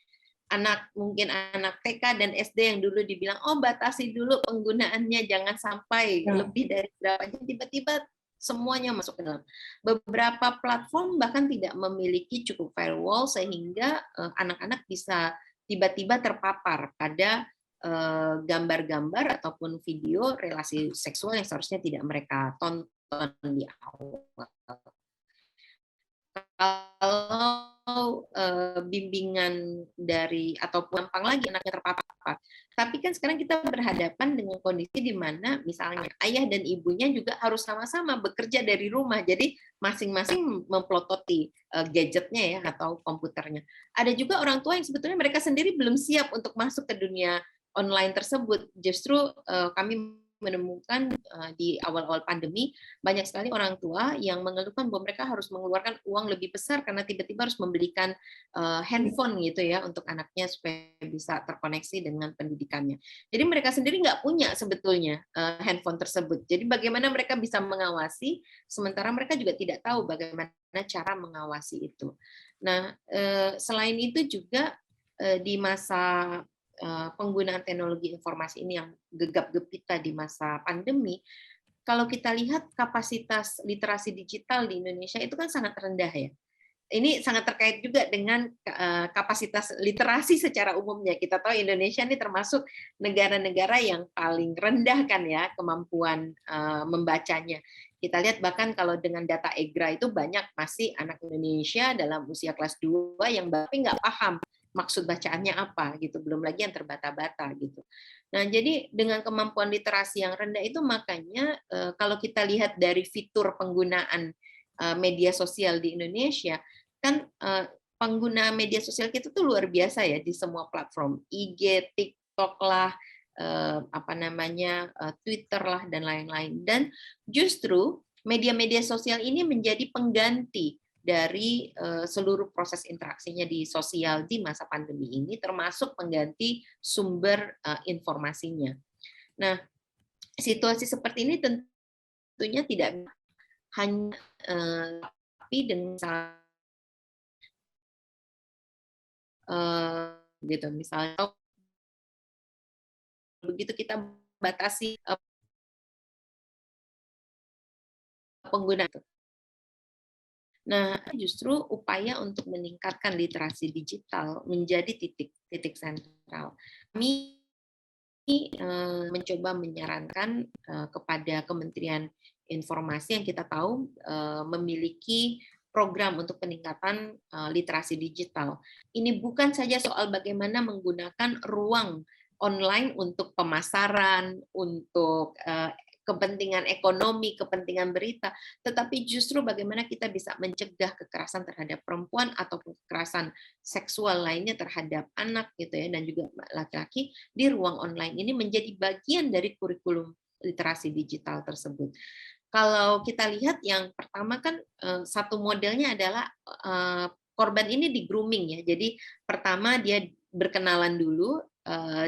Mungkin anak TK dan SD yang dulu dibilang, oh batasi dulu penggunaannya, jangan sampai lebih dari berapa jam, tiba-tiba semuanya masuk ke dalam. Beberapa platform bahkan tidak memiliki cukup firewall sehingga anak-anak bisa tiba-tiba terpapar pada gambar-gambar ataupun video relasi seksual yang seharusnya tidak mereka tonton di awal. Kalau bimbingan dari ataupun gampang lagi anaknya terpapar. Tapi kan sekarang kita berhadapan dengan kondisi di mana misalnya ayah dan ibunya juga harus sama-sama bekerja dari rumah. Jadi masing-masing memplototi gadgetnya ya atau komputernya. Ada juga orang tua yang sebetulnya mereka sendiri belum siap untuk masuk ke dunia online tersebut. Justru kami menemukan di awal-awal pandemi banyak sekali orang tua yang mengeluhkan bahwa mereka harus mengeluarkan uang lebih besar karena tiba-tiba harus membelikan handphone gitu ya untuk anaknya supaya bisa terkoneksi dengan pendidikannya. Jadi mereka sendiri nggak punya sebetulnya handphone tersebut. Jadi bagaimana mereka bisa mengawasi sementara mereka juga tidak tahu bagaimana cara mengawasi itu. Nah, selain itu juga di masa penggunaan teknologi informasi ini yang gegap-gempita di masa pandemi, kalau kita lihat kapasitas literasi digital di Indonesia itu kan sangat rendah ya. Ini sangat terkait juga dengan kapasitas literasi secara umumnya. Kita tahu Indonesia ini termasuk negara-negara yang paling rendah kan ya kemampuan membacanya. Kita lihat bahkan kalau dengan data EGRA itu banyak masih anak Indonesia dalam usia kelas 2 yang tapi nggak paham maksud bacaannya apa gitu, belum lagi yang terbata-bata gitu. Nah, jadi dengan kemampuan literasi yang rendah itu makanya kalau kita lihat dari fitur penggunaan media sosial di Indonesia, kan pengguna media sosial kita tuh luar biasa ya di semua platform, IG, TikTok lah, Twitter lah dan lain-lain. Dan justru media-media sosial ini menjadi pengganti dari seluruh proses interaksinya di sosial di masa pandemi ini, termasuk pengganti sumber informasinya. Nah, situasi seperti ini tentunya tidak hanya tapi dengan gitu misalnya begitu kita batasi pengguna itu. Nah, justru upaya untuk meningkatkan literasi digital menjadi titik sentral. Kami mencoba menyarankan kepada Kementerian Informasi yang kita tahu memiliki program untuk peningkatan literasi digital. Ini bukan saja soal bagaimana menggunakan ruang online untuk pemasaran, untuk kepentingan ekonomi, kepentingan berita, tetapi justru bagaimana kita bisa mencegah kekerasan terhadap perempuan ataupun kekerasan seksual lainnya terhadap anak gitu ya dan juga laki-laki di ruang online ini menjadi bagian dari kurikulum literasi digital tersebut. Kalau kita lihat yang pertama kan satu modelnya adalah korban ini di grooming ya. Jadi pertama dia berkenalan dulu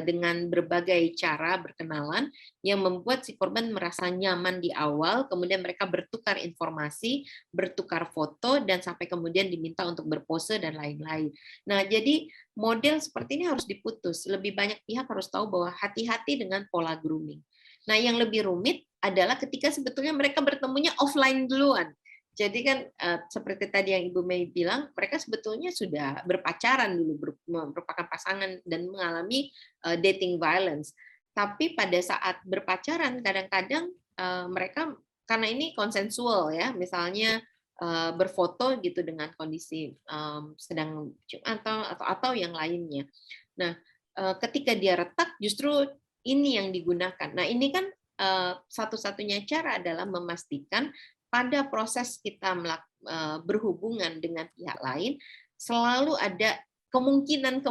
dengan berbagai cara berkenalan yang membuat si korban merasa nyaman di awal, kemudian mereka bertukar informasi, bertukar foto, dan sampai kemudian diminta untuk berpose dan lain-lain. Nah, jadi model seperti ini harus diputus. Lebih banyak pihak harus tahu bahwa hati-hati dengan pola grooming. Nah, yang lebih rumit adalah ketika sebetulnya mereka bertemunya offline duluan. Jadi kan seperti tadi yang Ibu Mei bilang, mereka sebetulnya sudah berpacaran dulu, merupakan pasangan dan mengalami dating violence. Tapi pada saat berpacaran, kadang-kadang mereka karena ini konsensual ya, misalnya berfoto gitu dengan kondisi sedang atau yang lainnya. Nah, ketika dia retak, justru ini yang digunakan. Nah, ini kan satu-satunya cara adalah memastikan pada proses kita berhubungan dengan pihak lain, selalu ada kemungkinan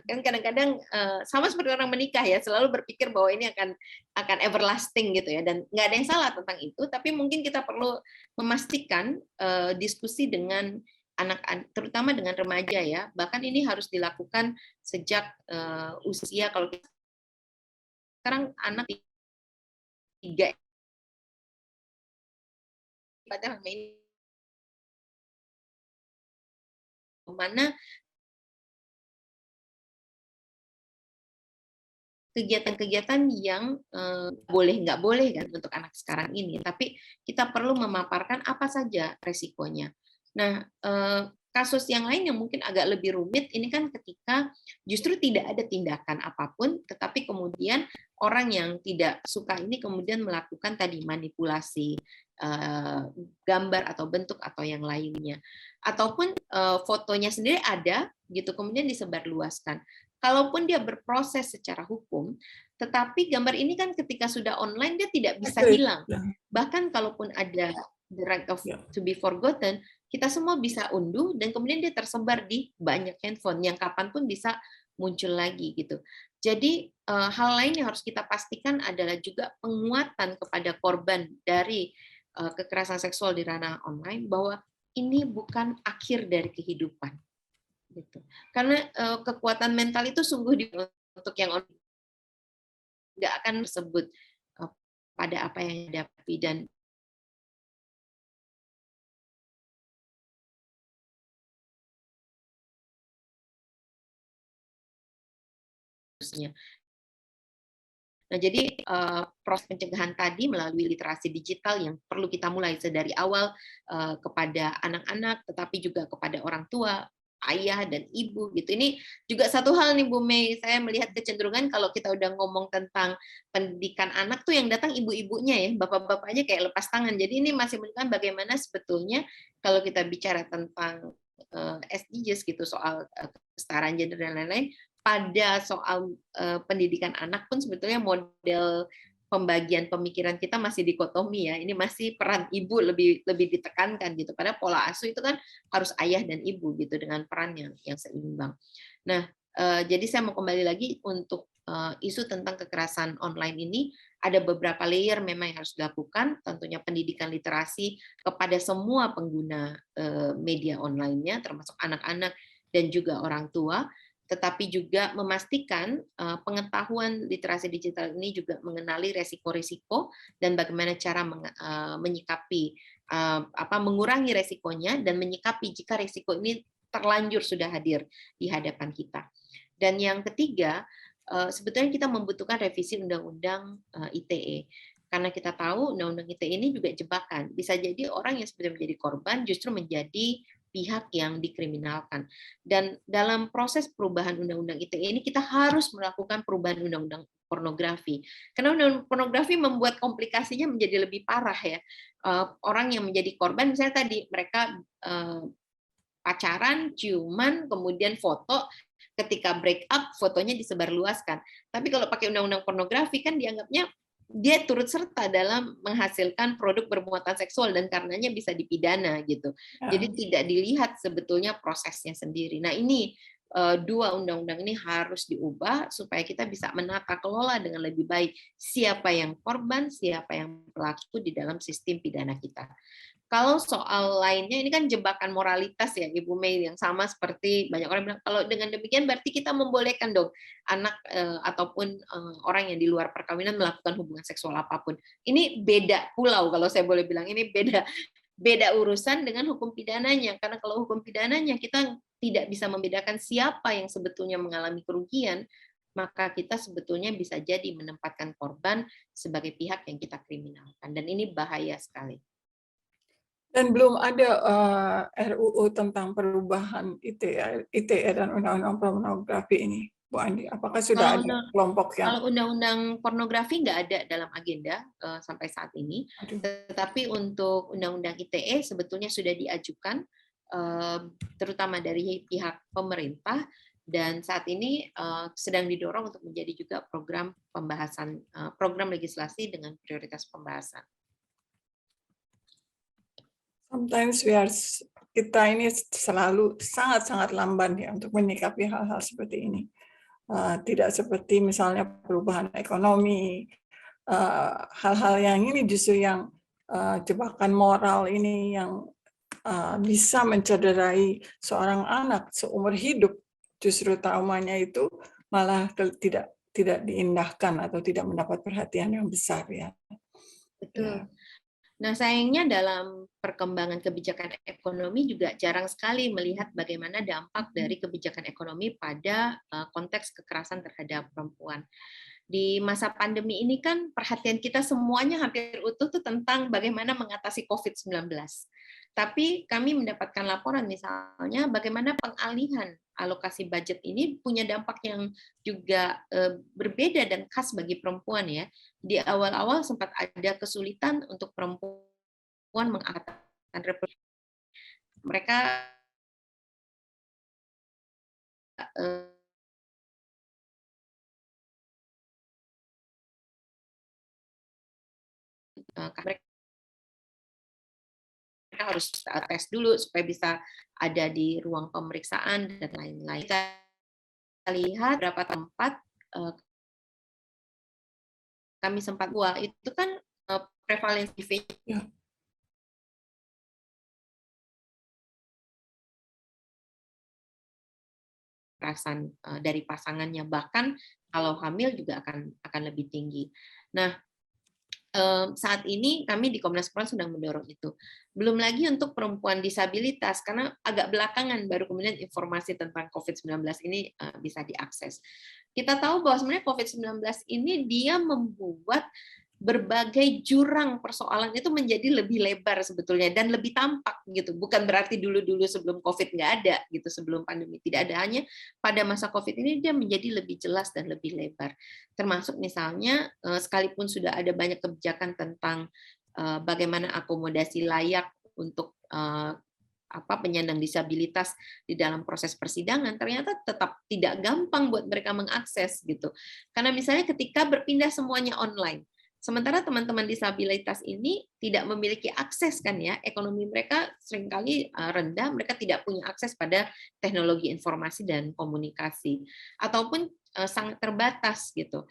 kan kadang-kadang sama seperti orang menikah ya, selalu berpikir bahwa ini akan everlasting gitu ya, dan nggak ada yang salah tentang itu, tapi mungkin kita perlu memastikan diskusi dengan anak, terutama dengan remaja ya, bahkan ini harus dilakukan sejak usia, kalau sekarang anak 3 padahal main mana kegiatan-kegiatan yang boleh nggak boleh kan untuk anak sekarang ini, tapi kita perlu memaparkan apa saja resikonya. Nah, kasus yang lain yang mungkin agak lebih rumit ini kan ketika justru tidak ada tindakan apapun, tetapi kemudian orang yang tidak suka ini kemudian melakukan tadi manipulasi gambar atau bentuk atau yang lainnya, ataupun fotonya sendiri ada gitu kemudian disebarluaskan. Kalaupun dia berproses secara hukum, tetapi gambar ini kan ketika sudah online dia tidak bisa hilang. Bahkan kalaupun ada the right of to be forgotten, kita semua bisa unduh dan kemudian dia tersebar di banyak handphone yang kapanpun bisa muncul lagi gitu. Jadi hal lain yang harus kita pastikan adalah juga penguatan kepada korban dari kekerasan seksual di ranah online, bahwa ini bukan akhir dari kehidupan. Gitu. Karena kekuatan mental itu sungguh untuk yang nggak akan tersebut pada apa yang dihadapi, dan nah, jadi proses pencegahan tadi melalui literasi digital yang perlu kita mulai sedari awal kepada anak-anak, tetapi juga kepada orang tua, ayah dan ibu gitu. Ini juga satu hal nih Bu Mei, saya melihat kecenderungan kalau kita udah ngomong tentang pendidikan anak tuh yang datang ibu-ibunya ya, bapak-bapaknya kayak lepas tangan. Jadi ini masih menunjukkan bagaimana sebetulnya kalau kita bicara tentang SDGs gitu, soal kesetaraan gender dan lain-lain, pada soal pendidikan anak pun sebetulnya model pembagian pemikiran kita masih dikotomi ya. Ini masih peran ibu lebih ditekankan gitu. Padahal pola asuh itu kan harus ayah dan ibu gitu dengan peran yang seimbang. Nah, jadi saya mau kembali lagi untuk isu tentang kekerasan online ini, ada beberapa layer memang yang harus dilakukan. Tentunya pendidikan literasi kepada semua pengguna media online-nya, termasuk anak-anak dan juga orang tua, tetapi juga memastikan pengetahuan literasi digital ini juga mengenali resiko-resiko dan bagaimana cara menyikapi, mengurangi resikonya dan menyikapi jika resiko ini terlanjur sudah hadir di hadapan kita. Dan yang ketiga, sebetulnya kita membutuhkan revisi Undang-Undang ITE. Karena kita tahu Undang-Undang ITE ini juga jebakan. Bisa jadi orang yang sebetulnya menjadi korban justru menjadi pihak yang dikriminalkan. Dan dalam proses perubahan Undang-Undang ITE ini kita harus melakukan perubahan Undang-Undang pornografi. Karena Undang-Undang pornografi membuat komplikasinya menjadi lebih parah ya. Orang yang menjadi korban misalnya tadi mereka pacaran, ciuman, kemudian foto, ketika break up fotonya disebarluaskan. Tapi kalau pakai Undang-Undang pornografi kan dianggapnya dia turut serta dalam menghasilkan produk bermuatan seksual dan karenanya bisa dipidana gitu. Jadi tidak dilihat sebetulnya prosesnya sendiri. Nah, ini dua undang-undang ini harus diubah supaya kita bisa menata kelola dengan lebih baik siapa yang korban, siapa yang pelaku di dalam sistem pidana kita. Kalau soal lainnya ini kan jebakan moralitas ya Ibu Mei, yang sama seperti banyak orang bilang kalau dengan demikian berarti kita membolehkan dong anak ataupun orang yang di luar perkawinan melakukan hubungan seksual apapun. Ini beda pulau kalau saya boleh bilang, ini beda urusan dengan hukum pidananya, karena kalau hukum pidananya kita tidak bisa membedakan siapa yang sebetulnya mengalami kerugian, maka kita sebetulnya bisa jadi menempatkan korban sebagai pihak yang kita kriminalkan, dan ini bahaya sekali. Dan belum ada RUU tentang perubahan ITE dan Undang-Undang Pornografi ini, Bu Andi. Apakah sudah ada kelompok yang... Kalau Undang-Undang Pornografi nggak ada dalam agenda sampai saat ini, tetapi untuk Undang-Undang ITE sebetulnya sudah diajukan, terutama dari pihak pemerintah, dan saat ini sedang didorong untuk menjadi juga program pembahasan, program legislasi dengan prioritas pembahasan. Sometimes we are kita ini selalu sangat-sangat lamban ya untuk menyikapi hal-hal seperti ini. Tidak seperti misalnya perubahan ekonomi, hal-hal yang ini justru yang jebakan moral ini yang bisa mencederai seorang anak seumur hidup. Justru traumanya itu malah tidak diindahkan atau tidak mendapat perhatian yang besar ya. Betul. Nah, sayangnya dalam perkembangan kebijakan ekonomi juga jarang sekali melihat bagaimana dampak dari kebijakan ekonomi pada konteks kekerasan terhadap perempuan. Di masa pandemi ini kan perhatian kita semuanya hampir utuh tuh tentang bagaimana mengatasi COVID-19. Tapi kami mendapatkan laporan misalnya bagaimana pengalihan alokasi budget ini punya dampak yang juga berbeda dan khas bagi perempuan ya. Di awal-awal sempat ada kesulitan untuk perempuan mengatakan reproduksi. Mereka mereka harus tes dulu supaya bisa ada di ruang pemeriksaan dan lain-lain. Kita lihat beberapa tempat kami sempat itu kan prevalensi kekerasan dari pasangannya, bahkan kalau hamil juga akan lebih tinggi. Nah, saat ini kami di Komnas Perempuan sedang mendorong itu. Belum lagi untuk perempuan disabilitas, karena agak belakangan baru kemudian informasi tentang COVID-19 ini bisa diakses. Kita tahu bahwa sebenarnya COVID-19 ini dia membuat berbagai jurang persoalan itu menjadi lebih lebar sebetulnya dan lebih tampak gitu. Bukan berarti dulu-dulu sebelum COVID nggak ada gitu, sebelum pandemi tidak ada, hanya pada masa COVID ini dia menjadi lebih jelas dan lebih lebar. Termasuk misalnya sekalipun sudah ada banyak kebijakan tentang bagaimana akomodasi layak untuk penyandang disabilitas di dalam proses persidangan, ternyata tetap tidak gampang buat mereka mengakses gitu. Karena misalnya ketika berpindah semuanya online, sementara teman-teman disabilitas ini tidak memiliki akses kan ya, ekonomi mereka seringkali rendah, mereka tidak punya akses pada teknologi informasi dan komunikasi, ataupun sangat terbatas gitu.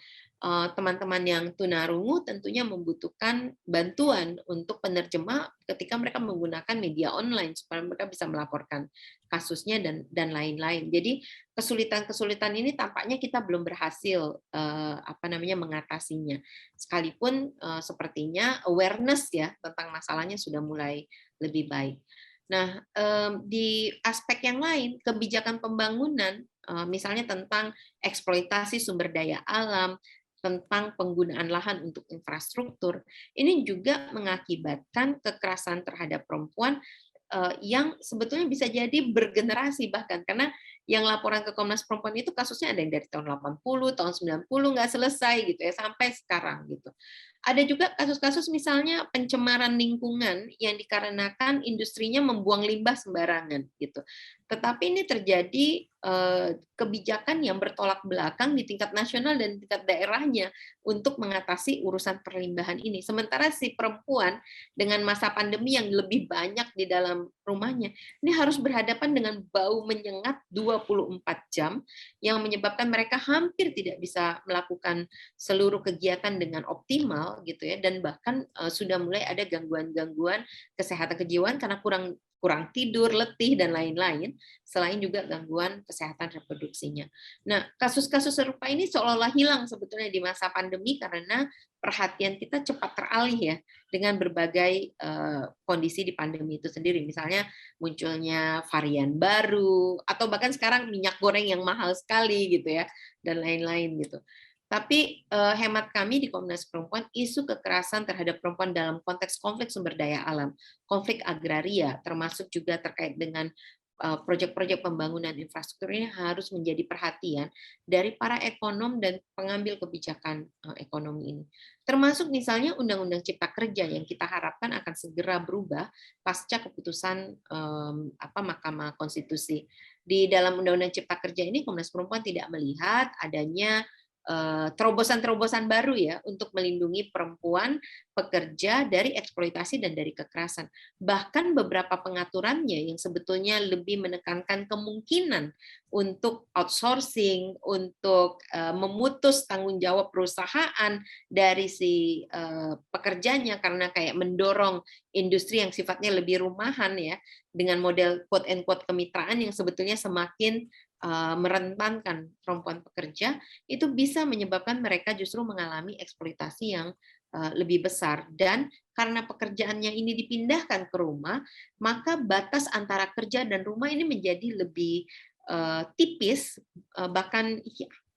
Teman-teman yang tunarungu tentunya membutuhkan bantuan untuk penerjemah ketika mereka menggunakan media online supaya mereka bisa melaporkan kasusnya dan lain-lain. Jadi kesulitan-kesulitan ini tampaknya kita belum berhasil mengatasinya. Sekalipun sepertinya awareness ya tentang masalahnya sudah mulai lebih baik. Nah, di aspek yang lain, kebijakan pembangunan, misalnya tentang eksploitasi sumber daya alam, tentang penggunaan lahan untuk infrastruktur, ini juga mengakibatkan kekerasan terhadap perempuan yang sebetulnya bisa jadi bergenerasi bahkan, karena yang laporan ke Komnas Perempuan itu kasusnya ada yang dari tahun 80, tahun 90 nggak selesai gitu ya sampai sekarang gitu. Ada juga kasus-kasus misalnya pencemaran lingkungan yang dikarenakan industrinya membuang limbah sembarangan gitu. Tetapi ini terjadi kebijakan yang bertolak belakang di tingkat nasional dan tingkat daerahnya untuk mengatasi urusan perlimbahan ini. Sementara si perempuan dengan masa pandemi yang lebih banyak di dalam rumahnya, ini harus berhadapan dengan bau menyengat 24 jam yang menyebabkan mereka hampir tidak bisa melakukan seluruh kegiatan dengan optimal gitu ya, dan bahkan sudah mulai ada gangguan-gangguan kesehatan kejiwaan karena kurang tidur, letih, dan lain-lain, selain juga gangguan kesehatan reproduksinya. Nah, kasus-kasus serupa ini seolah-olah hilang sebetulnya di masa pandemi karena perhatian kita cepat teralih ya dengan berbagai kondisi di pandemi itu sendiri. Misalnya munculnya varian baru, atau bahkan sekarang minyak goreng yang mahal sekali gitu ya, dan lain-lain gitu. Tapi hemat kami di Komnas Perempuan, isu kekerasan terhadap perempuan dalam konteks konflik sumber daya alam, konflik agraria, termasuk juga terkait dengan proyek-proyek pembangunan infrastruktur ini harus menjadi perhatian dari para ekonom dan pengambil kebijakan ekonomi ini. Termasuk misalnya Undang-Undang Cipta Kerja yang kita harapkan akan segera berubah pasca keputusan Mahkamah Konstitusi. Di dalam Undang-Undang Cipta Kerja ini Komnas Perempuan tidak melihat adanya terobosan-terobosan baru ya untuk melindungi perempuan pekerja dari eksploitasi dan dari kekerasan. Bahkan beberapa pengaturannya yang sebetulnya lebih menekankan kemungkinan untuk outsourcing, untuk memutus tanggung jawab perusahaan dari si pekerjanya karena kayak mendorong industri yang sifatnya lebih rumahan ya, dengan model quote and quote kemitraan yang sebetulnya semakin merentankan perempuan pekerja, itu bisa menyebabkan mereka justru mengalami eksploitasi yang lebih besar. Dan karena pekerjaannya ini dipindahkan ke rumah, maka batas antara kerja dan rumah ini menjadi lebih tipis, bahkan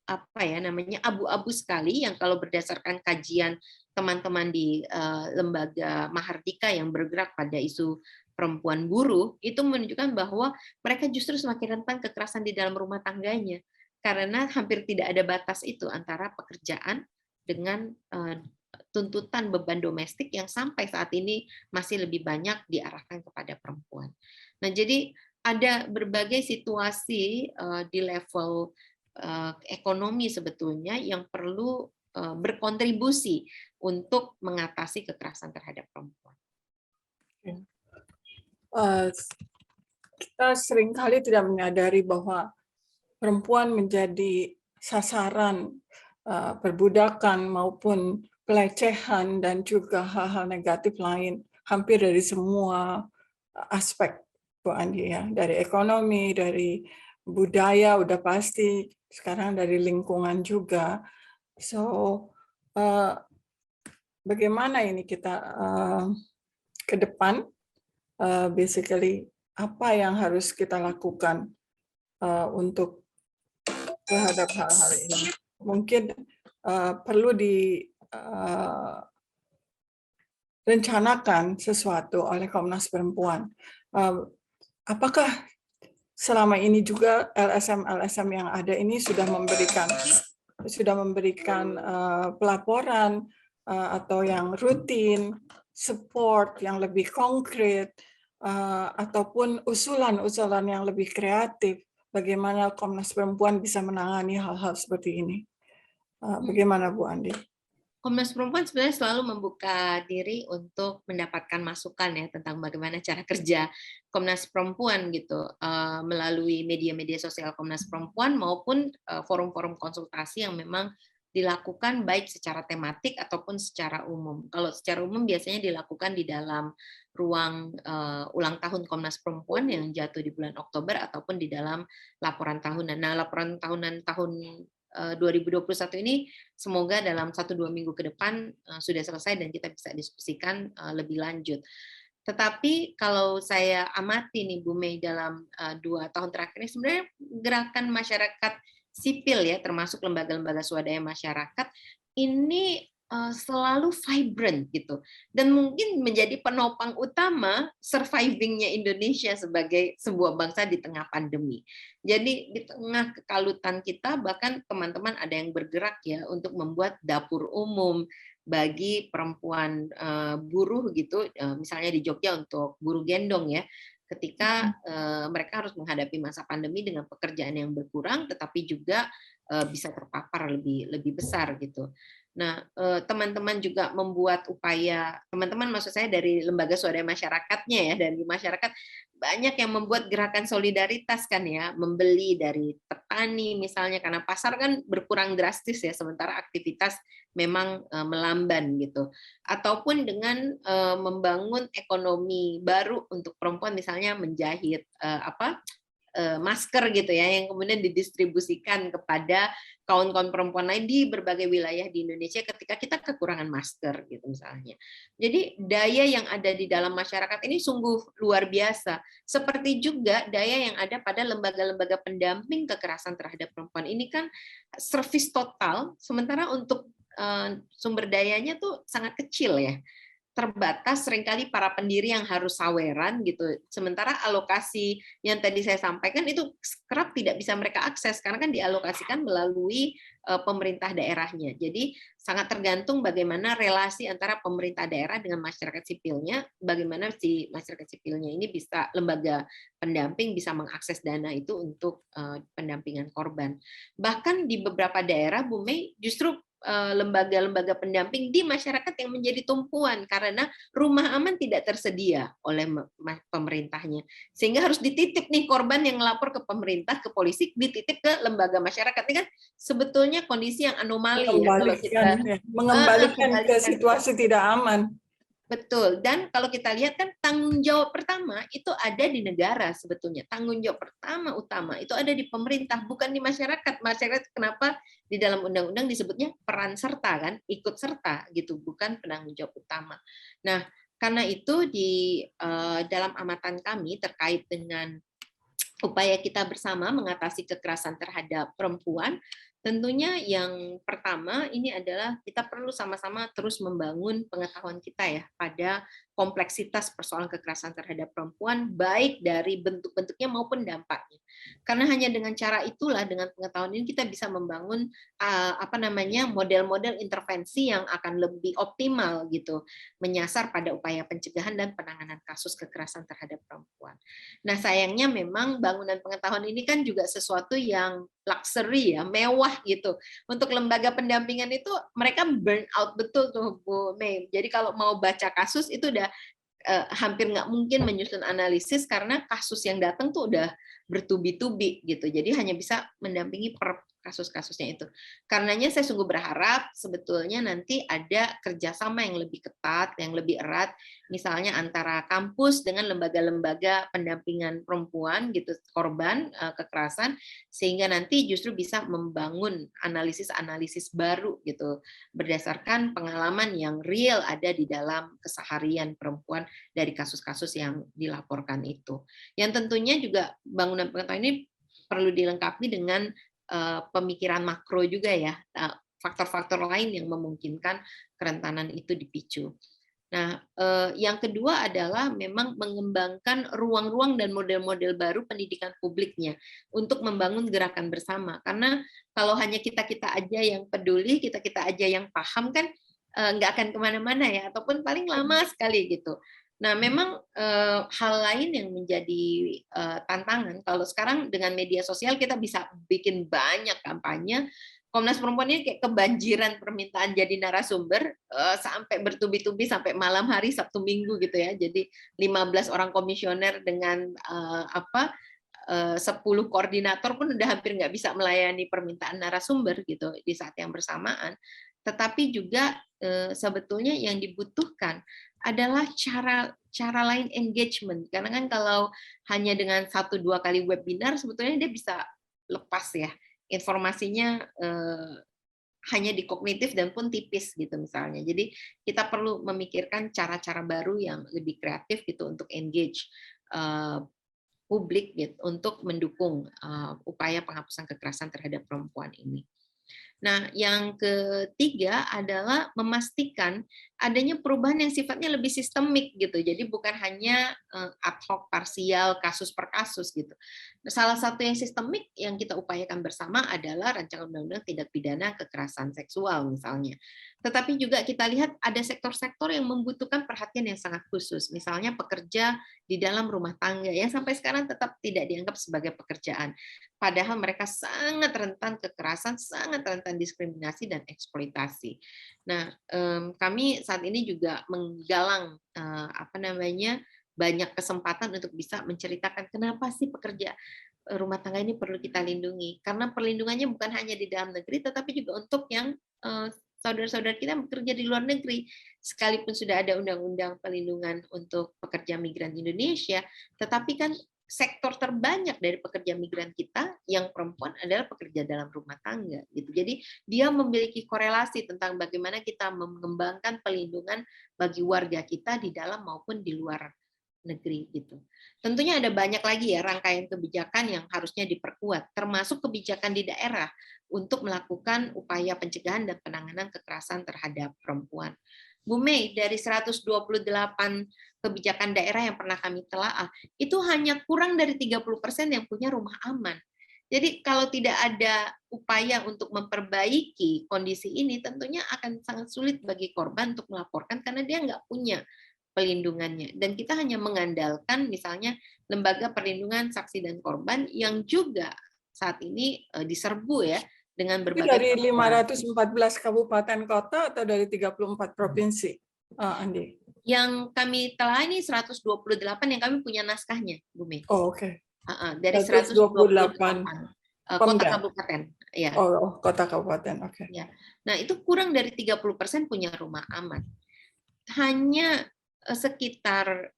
apa ya namanya abu-abu sekali, yang kalau berdasarkan kajian teman-teman di lembaga Mahardika yang bergerak pada isu perempuan buruh, itu menunjukkan bahwa mereka justru semakin rentan kekerasan di dalam rumah tangganya, karena hampir tidak ada batas itu antara pekerjaan dengan tuntutan beban domestik yang sampai saat ini masih lebih banyak diarahkan kepada perempuan. Nah, jadi ada berbagai situasi di level ekonomi sebetulnya yang perlu berkontribusi untuk mengatasi kekerasan terhadap perempuan. Kita seringkali tidak menyadari bahwa perempuan menjadi sasaran perbudakan maupun pelecehan dan juga hal-hal negatif lain hampir dari semua aspek, Bu Andi ya, dari ekonomi, dari budaya udah pasti, sekarang dari lingkungan juga. So bagaimana ini kita ke depan, basically apa yang harus kita lakukan untuk terhadap hal-hal ini? Mungkin perlu direncanakan sesuatu oleh Komnas Perempuan. Apakah selama ini juga LSM yang ada ini sudah memberikan pelaporan atau yang rutin, support yang lebih konkret, ataupun usulan-usulan yang lebih kreatif, bagaimana Komnas Perempuan bisa menangani hal-hal seperti ini? Bagaimana Bu Andi? Komnas Perempuan sebenarnya selalu membuka diri untuk mendapatkan masukan ya tentang bagaimana cara kerja Komnas Perempuan gitu, melalui media-media sosial Komnas Perempuan maupun forum-forum konsultasi yang memang dilakukan baik secara tematik ataupun secara umum. Kalau secara umum biasanya dilakukan di dalam ruang ulang tahun Komnas Perempuan yang jatuh di bulan Oktober ataupun di dalam laporan tahunan. Nah, laporan tahunan tahun 2021 ini semoga dalam 1-2 minggu ke depan sudah selesai dan kita bisa diskusikan lebih lanjut. Tetapi kalau saya amati nih Bu Mei dalam 2 tahun terakhir ini sebenarnya gerakan masyarakat sipil ya, termasuk lembaga-lembaga swadaya masyarakat ini selalu vibrant gitu, dan mungkin menjadi penopang utama surviving-nya Indonesia sebagai sebuah bangsa di tengah pandemi. Jadi di tengah kekalutan kita, bahkan teman-teman ada yang bergerak ya untuk membuat dapur umum bagi perempuan buruh gitu, misalnya di Jogja untuk buruh gendong ya, ketika mereka harus menghadapi masa pandemi dengan pekerjaan yang berkurang, tetapi juga bisa terpapar lebih besar gitu. Nah, teman-teman juga membuat upaya, teman-teman maksud saya dari lembaga swadaya masyarakatnya ya, dari masyarakat banyak yang membuat gerakan solidaritas kan ya, membeli dari petani misalnya karena pasar kan berkurang drastis ya, sementara aktivitas memang melamban gitu. Ataupun dengan membangun ekonomi baru untuk perempuan, misalnya menjahit masker gitu ya, yang kemudian didistribusikan kepada kawan-kawan perempuan lain di berbagai wilayah di Indonesia ketika kita kekurangan masker gitu misalnya. Jadi daya yang ada di dalam masyarakat ini sungguh luar biasa. Seperti juga daya yang ada pada lembaga-lembaga pendamping kekerasan terhadap perempuan. Ini kan servis total, sementara untuk sumber dayanya tuh sangat kecil ya. terbatas seringkali para pendiri yang harus saweran gitu. Sementara alokasi yang tadi saya sampaikan itu kerap tidak bisa mereka akses karena kan dialokasikan melalui pemerintah daerahnya. Jadi sangat tergantung bagaimana relasi antara pemerintah daerah dengan masyarakat sipilnya, bagaimana si masyarakat sipilnya ini bisa, lembaga pendamping bisa mengakses dana itu untuk pendampingan korban. Bahkan di beberapa daerah, Bu Mei, justru lembaga-lembaga pendamping di masyarakat yang menjadi tumpuan karena rumah aman tidak tersedia oleh pemerintahnya, sehingga harus dititip nih korban yang melapor ke pemerintah, ke polisi, dititip ke lembaga masyarakat. Ini kan sebetulnya kondisi yang anomali ya kalau kita mengembalikan ke situasi tidak aman. Betul, dan kalau kita lihat kan tanggung jawab pertama itu ada di negara sebetulnya. Tanggung jawab pertama utama itu ada di pemerintah, bukan di masyarakat. Masyarakat kenapa di dalam undang-undang disebutnya peran serta kan, ikut serta gitu, bukan penanggung jawab utama. Nah, karena itu di dalam amatan kami terkait dengan upaya kita bersama mengatasi kekerasan terhadap perempuan, tentunya yang pertama ini adalah kita perlu sama-sama terus membangun pengetahuan kita ya pada kompleksitas persoalan kekerasan terhadap perempuan, baik dari bentuk-bentuknya maupun dampaknya. Karena hanya dengan cara itulah, dengan pengetahuan ini kita bisa membangun model-model intervensi yang akan lebih optimal gitu, menyasar pada upaya pencegahan dan penanganan kasus kekerasan terhadap perempuan. Nah, sayangnya memang bangunan pengetahuan ini kan juga sesuatu yang luxury ya, mewah gitu. Untuk lembaga pendampingan itu mereka burn out betul tuh Bu Mei. Jadi kalau mau baca kasus itu udah hampir nggak mungkin menyusun analisis karena kasus yang datang tuh udah bertubi-tubi gitu. Jadi hanya bisa mendampingi per kasus-kasusnya itu. Karenanya saya sungguh berharap sebetulnya nanti ada kerjasama yang lebih ketat, yang lebih erat, misalnya antara kampus dengan lembaga-lembaga pendampingan perempuan gitu, korban kekerasan, sehingga nanti justru bisa membangun analisis-analisis baru gitu, berdasarkan pengalaman yang real ada di dalam keseharian perempuan dari kasus-kasus yang dilaporkan itu. Yang tentunya juga bangunan pengetahuan ini perlu dilengkapi dengan pemikiran makro juga ya, faktor-faktor lain yang memungkinkan kerentanan itu dipicu. Nah, yang kedua adalah memang mengembangkan ruang-ruang dan model-model baru pendidikan publiknya untuk membangun gerakan bersama. Karena kalau hanya kita-kita aja yang peduli, kita-kita aja yang paham kan nggak akan kemana-mana ya, ataupun paling lama sekali gitu. Nah, memang hal lain yang menjadi tantangan, kalau sekarang dengan media sosial kita bisa bikin banyak kampanye, Komnas Perempuan ini kayak kebanjiran permintaan jadi narasumber sampai bertubi-tubi sampai malam hari Sabtu Minggu gitu ya. Jadi 15 orang komisioner dengan 10 koordinator pun udah hampir nggak bisa melayani permintaan narasumber gitu di saat yang bersamaan. Tetapi juga sebetulnya yang dibutuhkan adalah cara lain engagement. Karena kan kalau hanya dengan 1-2 kali webinar sebetulnya dia bisa lepas ya. Informasinya hanya di kognitif dan pun tipis gitu misalnya. Jadi kita perlu memikirkan cara-cara baru yang lebih kreatif gitu untuk engage publik gitu, untuk mendukung upaya penghapusan kekerasan terhadap perempuan ini. Nah, yang ketiga adalah memastikan adanya perubahan yang sifatnya lebih sistemik gitu. Jadi bukan hanya ad hoc, parsial, kasus per kasus gitu. Salah satu yang sistemik yang kita upayakan bersama adalah rancangan undang-undang tindak pidana kekerasan seksual misalnya. Tetapi juga kita lihat ada sektor-sektor yang membutuhkan perhatian yang sangat khusus. Misalnya pekerja di dalam rumah tangga yang sampai sekarang tetap tidak dianggap sebagai pekerjaan. Padahal mereka sangat rentan kekerasan, sangat rentan diskriminasi dan eksploitasi. Nah, kami saat ini juga menggalang banyak kesempatan untuk bisa menceritakan kenapa sih pekerja rumah tangga ini perlu kita lindungi. Karena perlindungannya bukan hanya di dalam negeri, tetapi juga untuk yang saudara-saudara kita yang bekerja di luar negeri. Sekalipun sudah ada undang-undang perlindungan untuk pekerja migran Indonesia, tetapi kan sektor terbanyak dari pekerja migran kita yang perempuan adalah pekerja dalam rumah tangga gitu. Jadi dia memiliki korelasi tentang bagaimana kita mengembangkan perlindungan bagi warga kita di dalam maupun di luar negeri gitu. Tentunya ada banyak lagi ya rangkaian kebijakan yang harusnya diperkuat, termasuk kebijakan di daerah untuk melakukan upaya pencegahan dan penanganan kekerasan terhadap perempuan. Bu Mei, dari 128 kebijakan daerah yang pernah kami telaah, itu hanya kurang dari 30% yang punya rumah aman. Jadi kalau tidak ada upaya untuk memperbaiki kondisi ini, tentunya akan sangat sulit bagi korban untuk melaporkan karena dia nggak punya pelindungannya. Dan kita hanya mengandalkan misalnya lembaga perlindungan saksi dan korban yang juga saat ini diserbu ya dengan Itu berbagai dari 514 kabupaten kota atau dari 34 provinsi, Andi? Yang kami telah ini 128 yang kami punya naskahnya, Bu Mei. Oh, oke. Dari 128 kota kabupaten. Ya. Oh, kota kabupaten, oke. Ya. Nah, itu kurang dari 30% punya rumah aman. Hanya sekitar,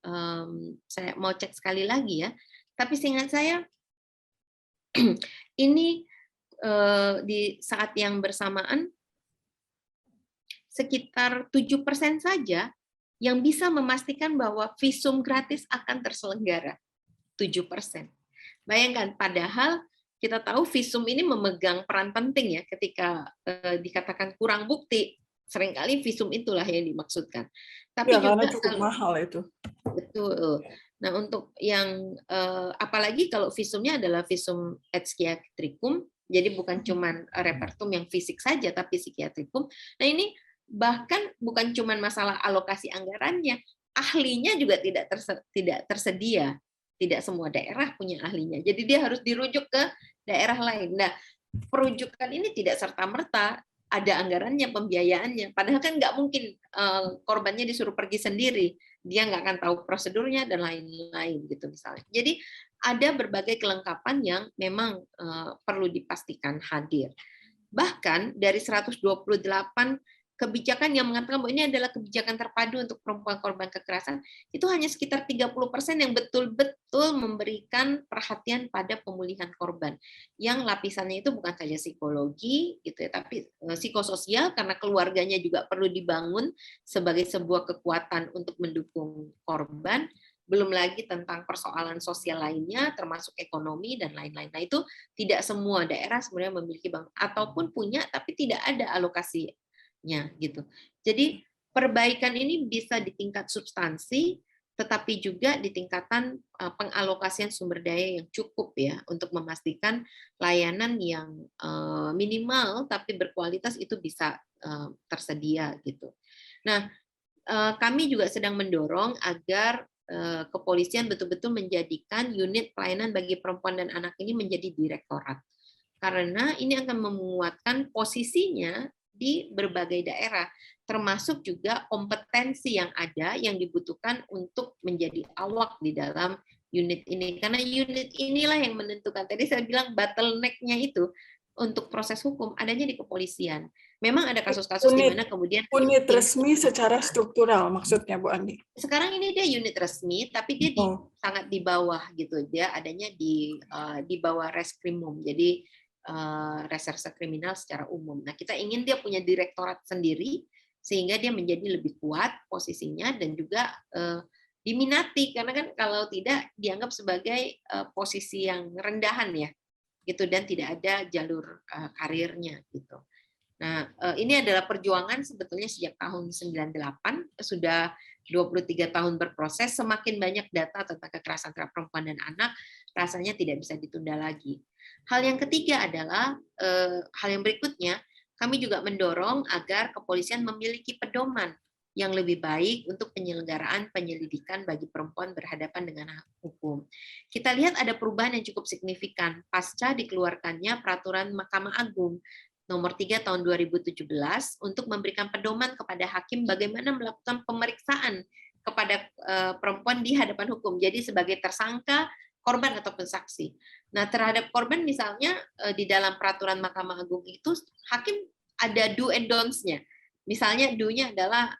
saya mau cek sekali lagi ya, tapi seingat saya, ini di saat yang bersamaan, sekitar 7% saja yang bisa memastikan bahwa visum gratis akan terselenggara. 7%. Bayangkan, padahal kita tahu visum ini memegang peran penting ya ketika dikatakan kurang bukti, seringkali visum itulah yang dimaksudkan. Tapi ya, juga karena cukup mahal itu. Betul. Nah, untuk yang apalagi kalau visumnya adalah visum et psychiatricum, jadi bukan cuman repertum yang fisik saja tapi psikiatrikum. Nah, ini bahkan bukan cuman masalah alokasi anggarannya, ahlinya juga tidak tersedia. Tidak semua daerah punya ahlinya. Jadi dia harus dirujuk ke daerah lain. Nah, perujukan ini tidak serta-merta ada anggarannya, pembiayaannya. Padahal kan nggak mungkin korbannya disuruh pergi sendiri. Dia nggak akan tahu prosedurnya dan lain-lain gitu misalnya. Jadi ada berbagai kelengkapan yang memang perlu dipastikan hadir. Bahkan dari 128 kebijakan yang mengatakan bahwa ini adalah kebijakan terpadu untuk perempuan korban kekerasan, itu hanya sekitar 30% yang betul-betul memberikan perhatian pada pemulihan korban. Yang lapisannya itu bukan saja psikologi, gitu ya, tapi psikososial karena keluarganya juga perlu dibangun sebagai sebuah kekuatan untuk mendukung korban. Belum lagi tentang persoalan sosial lainnya, termasuk ekonomi dan lain-lain. Nah, itu tidak semua daerah sebenarnya memiliki bank ataupun punya, tapi tidak ada alokasi gitu. Jadi perbaikan ini bisa di tingkat substansi, tetapi juga di tingkatan pengalokasian sumber daya yang cukup ya untuk memastikan layanan yang minimal tapi berkualitas itu bisa tersedia gitu. Nah, kami juga sedang mendorong agar kepolisian betul-betul menjadikan unit pelayanan bagi perempuan dan anak ini menjadi direktorat. Karena ini akan menguatkan posisinya di berbagai daerah, termasuk juga kompetensi yang ada yang dibutuhkan untuk menjadi awak di dalam unit ini. Karena unit inilah yang menentukan. Tadi saya bilang bottleneck-nya itu untuk proses hukum adanya di kepolisian. Memang ada kasus-kasus di mana kemudian unit resmi secara struktural maksudnya Bu Andi. Sekarang ini dia unit resmi, tapi dia sangat di bawah gitu. Dia adanya di bawah Reskrimum. Jadi reserse kriminal secara umum. Nah, kita ingin dia punya direktorat sendiri sehingga dia menjadi lebih kuat posisinya dan juga diminati karena kan kalau tidak dianggap sebagai posisi yang rendahan ya, gitu dan tidak ada jalur karirnya gitu. Nah, ini adalah perjuangan sebetulnya sejak tahun 98 sudah 23 tahun berproses, semakin banyak data tentang kekerasan terhadap perempuan dan anak, rasanya tidak bisa ditunda lagi. Hal yang ketiga adalah, hal yang berikutnya, kami juga mendorong agar kepolisian memiliki pedoman yang lebih baik untuk penyelenggaraan penyelidikan bagi perempuan berhadapan dengan hukum. Kita lihat ada perubahan yang cukup signifikan pasca dikeluarkannya peraturan Mahkamah Agung nomor 3 tahun 2017 untuk memberikan pedoman kepada hakim bagaimana melakukan pemeriksaan kepada perempuan di hadapan hukum. Jadi sebagai tersangka, korban ataupun saksi. Nah, terhadap korban misalnya di dalam peraturan Mahkamah Agung itu hakim ada do and don'ts-nya. Misalnya do-nya adalah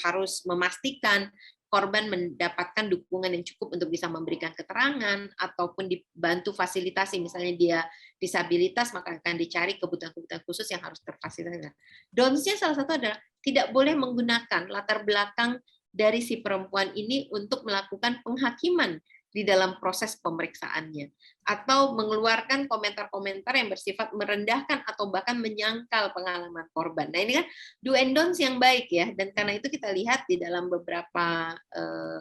harus memastikan korban mendapatkan dukungan yang cukup untuk bisa memberikan keterangan ataupun dibantu fasilitasi, misalnya dia disabilitas maka akan dicari kebutuhan-kebutuhan khusus yang harus terfasilitasi. Don'ts-nya salah satu adalah tidak boleh menggunakan latar belakang dari si perempuan ini untuk melakukan penghakiman di dalam proses pemeriksaannya, atau mengeluarkan komentar-komentar yang bersifat merendahkan atau bahkan menyangkal pengalaman korban. Nah, ini kan do and don'ts yang baik ya, dan karena itu kita lihat di dalam beberapa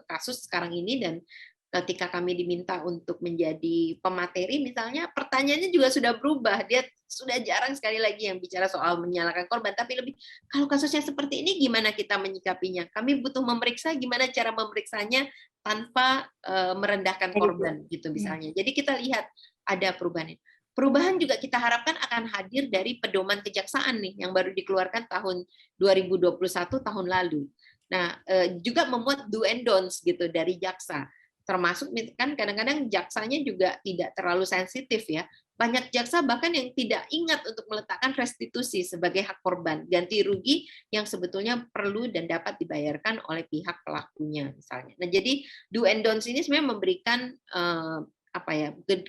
kasus sekarang ini, dan ketika kami diminta untuk menjadi pemateri misalnya, pertanyaannya juga sudah berubah. Dia sudah jarang sekali lagi yang bicara soal menyalahkan korban, tapi lebih kalau kasusnya seperti ini gimana kita menyikapinya? Kami butuh memeriksa, gimana cara memeriksanya tanpa merendahkan korban gitu misalnya. Jadi kita lihat ada perubahan. Perubahan juga kita harapkan akan hadir dari pedoman kejaksaan nih yang baru dikeluarkan tahun 2021 tahun lalu. Nah, juga memuat do and don'ts gitu dari jaksa. Termasuk kan kadang-kadang jaksanya juga tidak terlalu sensitif ya. Banyak jaksa bahkan yang tidak ingat untuk meletakkan restitusi sebagai hak korban, ganti rugi yang sebetulnya perlu dan dapat dibayarkan oleh pihak pelakunya misalnya. Nah, jadi do and don'ts ini sebenarnya memberikan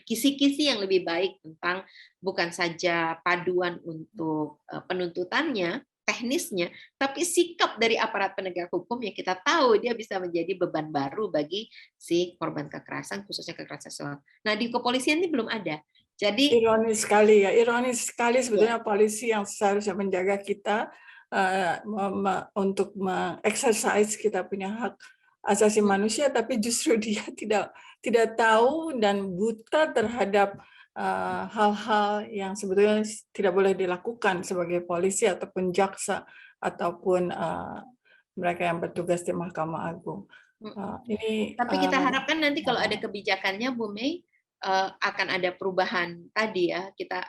kisi-kisi yang lebih baik tentang bukan saja paduan untuk penuntutannya, teknisnya, tapi sikap dari aparat penegak hukum yang kita tahu dia bisa menjadi beban baru bagi si korban kekerasan, khususnya kekerasan seksual. Nah, di kepolisian ini belum ada. Jadi ironis sekali sebetulnya polisi yang seharusnya menjaga kita untuk mengeksersis kita punya hak asasi manusia, tapi justru dia tidak tahu dan buta terhadap hal-hal yang sebetulnya tidak boleh dilakukan sebagai polisi ataupun jaksa ataupun mereka yang bertugas di Mahkamah Agung. Tapi kita harapkan nanti kalau ada kebijakannya, Bu Mei, akan ada perubahan tadi ya. Kita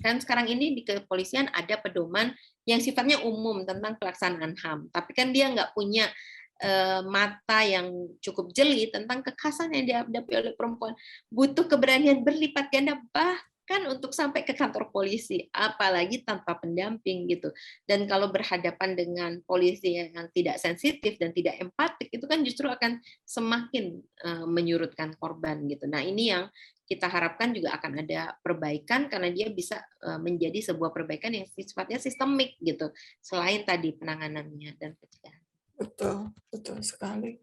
kan sekarang ini di kepolisian ada pedoman yang sifatnya umum tentang pelaksanaan HAM, tapi kan dia nggak punya mata yang cukup jeli tentang kekerasan yang dihadapi oleh perempuan. Butuh keberanian berlipat ganda bahkan untuk sampai ke kantor polisi, apalagi tanpa pendamping gitu. Dan kalau berhadapan dengan polisi yang tidak sensitif dan tidak empatik, itu kan justru akan semakin menyurutkan korban gitu. Nah, ini yang kita harapkan juga akan ada perbaikan karena dia bisa menjadi sebuah perbaikan yang sifatnya sistemik gitu, selain tadi penanganannya dan pencegahan. Betul sekali.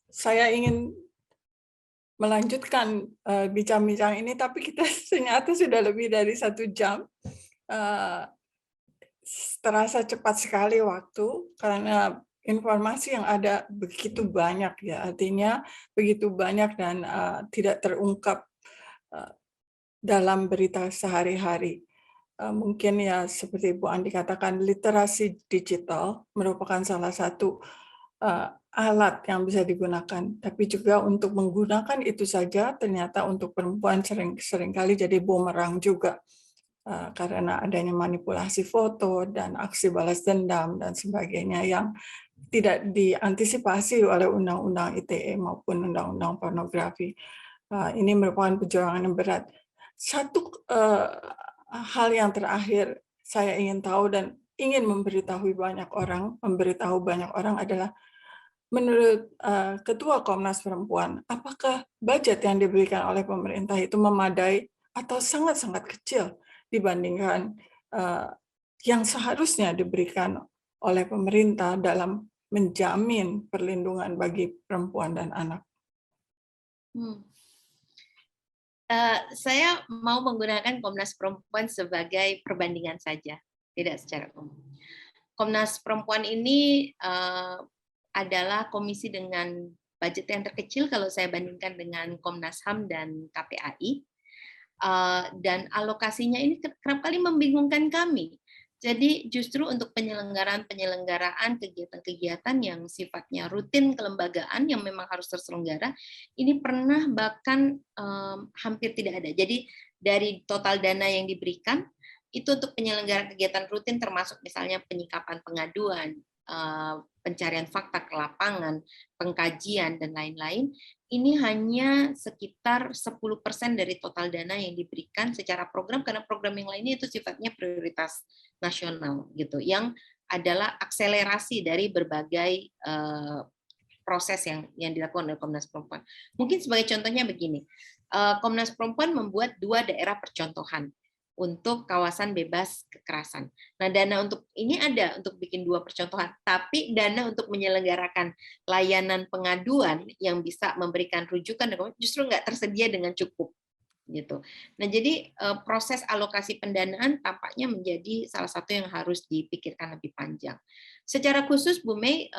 Saya ingin melanjutkan bincang-bincang ini, tapi kita ternyata sudah lebih dari 1 jam. Terasa cepat sekali waktu karena informasi yang ada begitu banyak ya, artinya begitu banyak dan tidak terungkap dalam berita sehari-hari. Mungkin ya seperti Bu Andi katakan, literasi digital merupakan salah satu alat yang bisa digunakan, tapi juga untuk menggunakan itu saja ternyata untuk perempuan seringkali jadi bumerang juga, karena adanya manipulasi foto dan aksi balas dendam dan sebagainya yang tidak diantisipasi oleh Undang-Undang ITE maupun Undang-Undang Pornografi. Ini merupakan perjuangan yang berat. Satu hal yang terakhir saya ingin tahu dan ingin memberitahu banyak orang adalah menurut Ketua Komnas Perempuan, apakah budget yang diberikan oleh pemerintah itu memadai atau sangat-sangat kecil dibandingkan yang seharusnya diberikan oleh pemerintah dalam menjamin perlindungan bagi perempuan dan anak? Saya mau menggunakan Komnas Perempuan sebagai perbandingan saja, tidak secara umum. Komnas Perempuan ini adalah komisi dengan budget yang terkecil kalau saya bandingkan dengan Komnas HAM dan KPAI, dan alokasinya ini kerap kali membingungkan kami. Jadi justru untuk penyelenggaraan kegiatan-kegiatan yang sifatnya rutin kelembagaan yang memang harus terselenggara, ini pernah bahkan hampir tidak ada. Jadi dari total dana yang diberikan, itu untuk penyelenggaraan kegiatan rutin termasuk misalnya penyikapan pengaduan, pencarian fakta ke lapangan, pengkajian, dan lain-lain, ini hanya sekitar 10% dari total dana yang diberikan secara program, karena program yang lainnya itu sifatnya prioritas nasional gitu, yang adalah akselerasi dari berbagai proses yang dilakukan oleh Komnas Perempuan. Mungkin sebagai contohnya begini, Komnas Perempuan membuat 2 daerah percontohan. untuk kawasan bebas kekerasan. Nah, dana untuk ini ada untuk bikin 2 percontohan, tapi dana untuk menyelenggarakan layanan pengaduan yang bisa memberikan rujukan justru nggak tersedia dengan cukup gitu. Nah, jadi proses alokasi pendanaan tampaknya menjadi salah satu yang harus dipikirkan lebih panjang. Secara khusus, Bu Mei,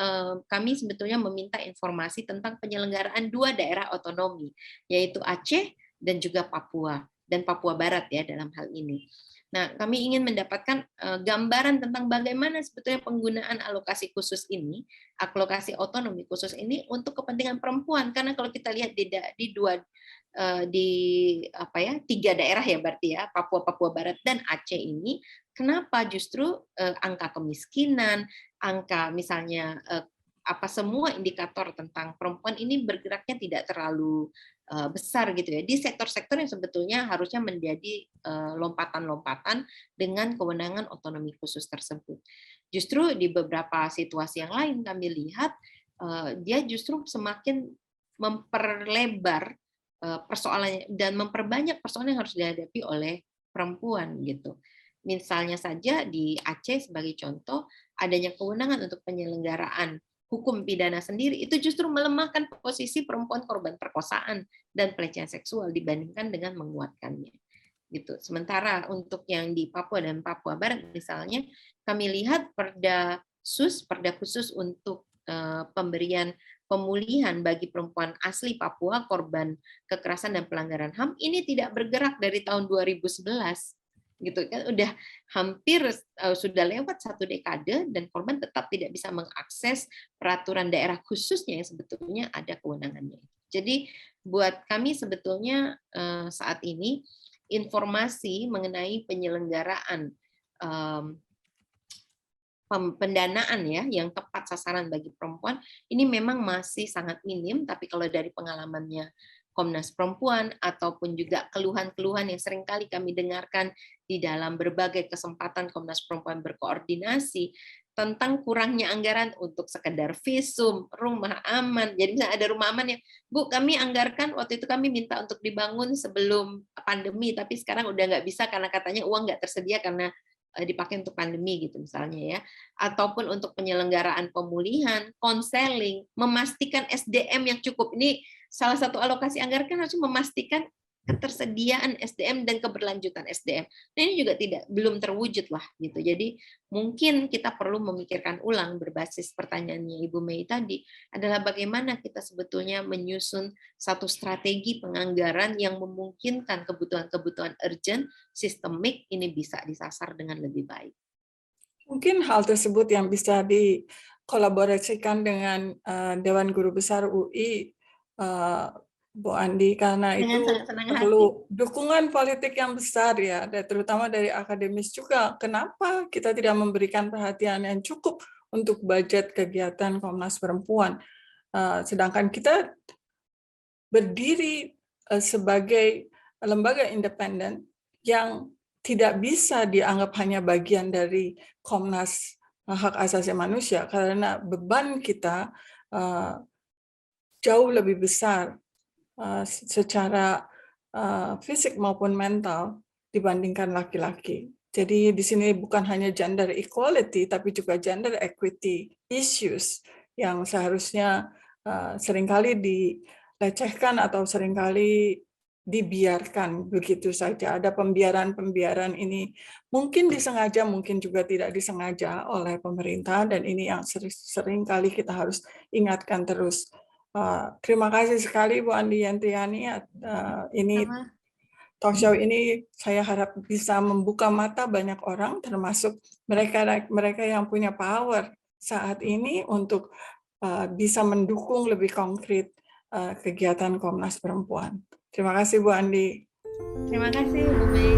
kami sebetulnya meminta informasi tentang penyelenggaraan 2 daerah otonomi, yaitu Aceh dan juga Papua, dan Papua Barat ya dalam hal ini. Nah, kami ingin mendapatkan gambaran tentang bagaimana sebetulnya penggunaan alokasi khusus ini, alokasi otonomi khusus ini untuk kepentingan perempuan. Karena kalau kita lihat di 3 daerah ya berarti ya, Papua Barat dan Aceh ini, kenapa justru angka kemiskinan, angka misalnya semua indikator tentang perempuan ini bergeraknya tidak terlalu besar gitu ya, di sektor-sektor yang sebetulnya harusnya menjadi lompatan-lompatan dengan kewenangan otonomi khusus tersebut. Justru di beberapa situasi yang lain kami lihat dia justru semakin memperlebar persoalannya dan memperbanyak persoalan yang harus dihadapi oleh perempuan gitu. Misalnya saja di Aceh sebagai contoh, adanya kewenangan untuk penyelenggaraan hukum pidana sendiri itu justru melemahkan posisi perempuan korban perkosaan dan pelecehan seksual dibandingkan dengan menguatkannya. Gitu. Sementara untuk yang di Papua dan Papua Barat misalnya, kami lihat perda khusus untuk pemberian pemulihan bagi perempuan asli Papua korban kekerasan dan pelanggaran HAM ini tidak bergerak dari tahun 2011 gitu kan, udah hampir sudah lewat 1 dekade dan korban tetap tidak bisa mengakses peraturan daerah khususnya yang sebetulnya ada kewenangannya. Jadi buat kami sebetulnya saat ini informasi mengenai penyelenggaraan pendanaan ya yang tepat sasaran bagi perempuan ini memang masih sangat minim, tapi kalau dari pengalamannya Komnas Perempuan ataupun juga keluhan-keluhan yang seringkali kami dengarkan di dalam berbagai kesempatan Komnas Perempuan berkoordinasi tentang kurangnya anggaran untuk sekedar visum, rumah aman. Jadi misalnya ada rumah aman yang, Bu, kami anggarkan waktu itu kami minta untuk dibangun sebelum pandemi, tapi sekarang udah nggak bisa karena katanya uang nggak tersedia karena dipakai untuk pandemi gitu misalnya ya, ataupun untuk penyelenggaraan pemulihan, konseling, memastikan SDM yang cukup. Ini salah satu alokasi anggaran kan harus memastikan ketersediaan SDM dan keberlanjutan SDM. Nah, ini juga belum terwujud lah gitu. Jadi mungkin kita perlu memikirkan ulang berbasis pertanyaannya Ibu Mei tadi adalah bagaimana kita sebetulnya menyusun satu strategi penganggaran yang memungkinkan kebutuhan-kebutuhan urgent, sistemik ini bisa disasar dengan lebih baik. Mungkin hal tersebut yang bisa dikolaborasikan dengan Dewan Guru Besar UI, Bu Andi, karena itu perlu dukungan politik yang besar ya, dan terutama dari akademis juga. Kenapa kita tidak memberikan perhatian yang cukup untuk budget kegiatan Komnas Perempuan, sedangkan kita berdiri sebagai lembaga independen yang tidak bisa dianggap hanya bagian dari Komnas Hak Asasi Manusia, karena beban kita jauh lebih besar secara fisik maupun mental dibandingkan laki-laki. Jadi di sini bukan hanya gender equality, tapi juga gender equity issues yang seharusnya seringkali dilecehkan atau seringkali dibiarkan begitu saja. Ada pembiaran ini mungkin disengaja, mungkin juga tidak disengaja oleh pemerintah, dan ini yang seringkali kita harus ingatkan terus. Terima kasih sekali Bu Andi Yantriani. Ini talk show ini saya harap bisa membuka mata banyak orang, termasuk mereka yang punya power saat ini untuk bisa mendukung lebih konkret kegiatan Komnas Perempuan. Terima kasih Bu Andi. Terima kasih Bu Mei.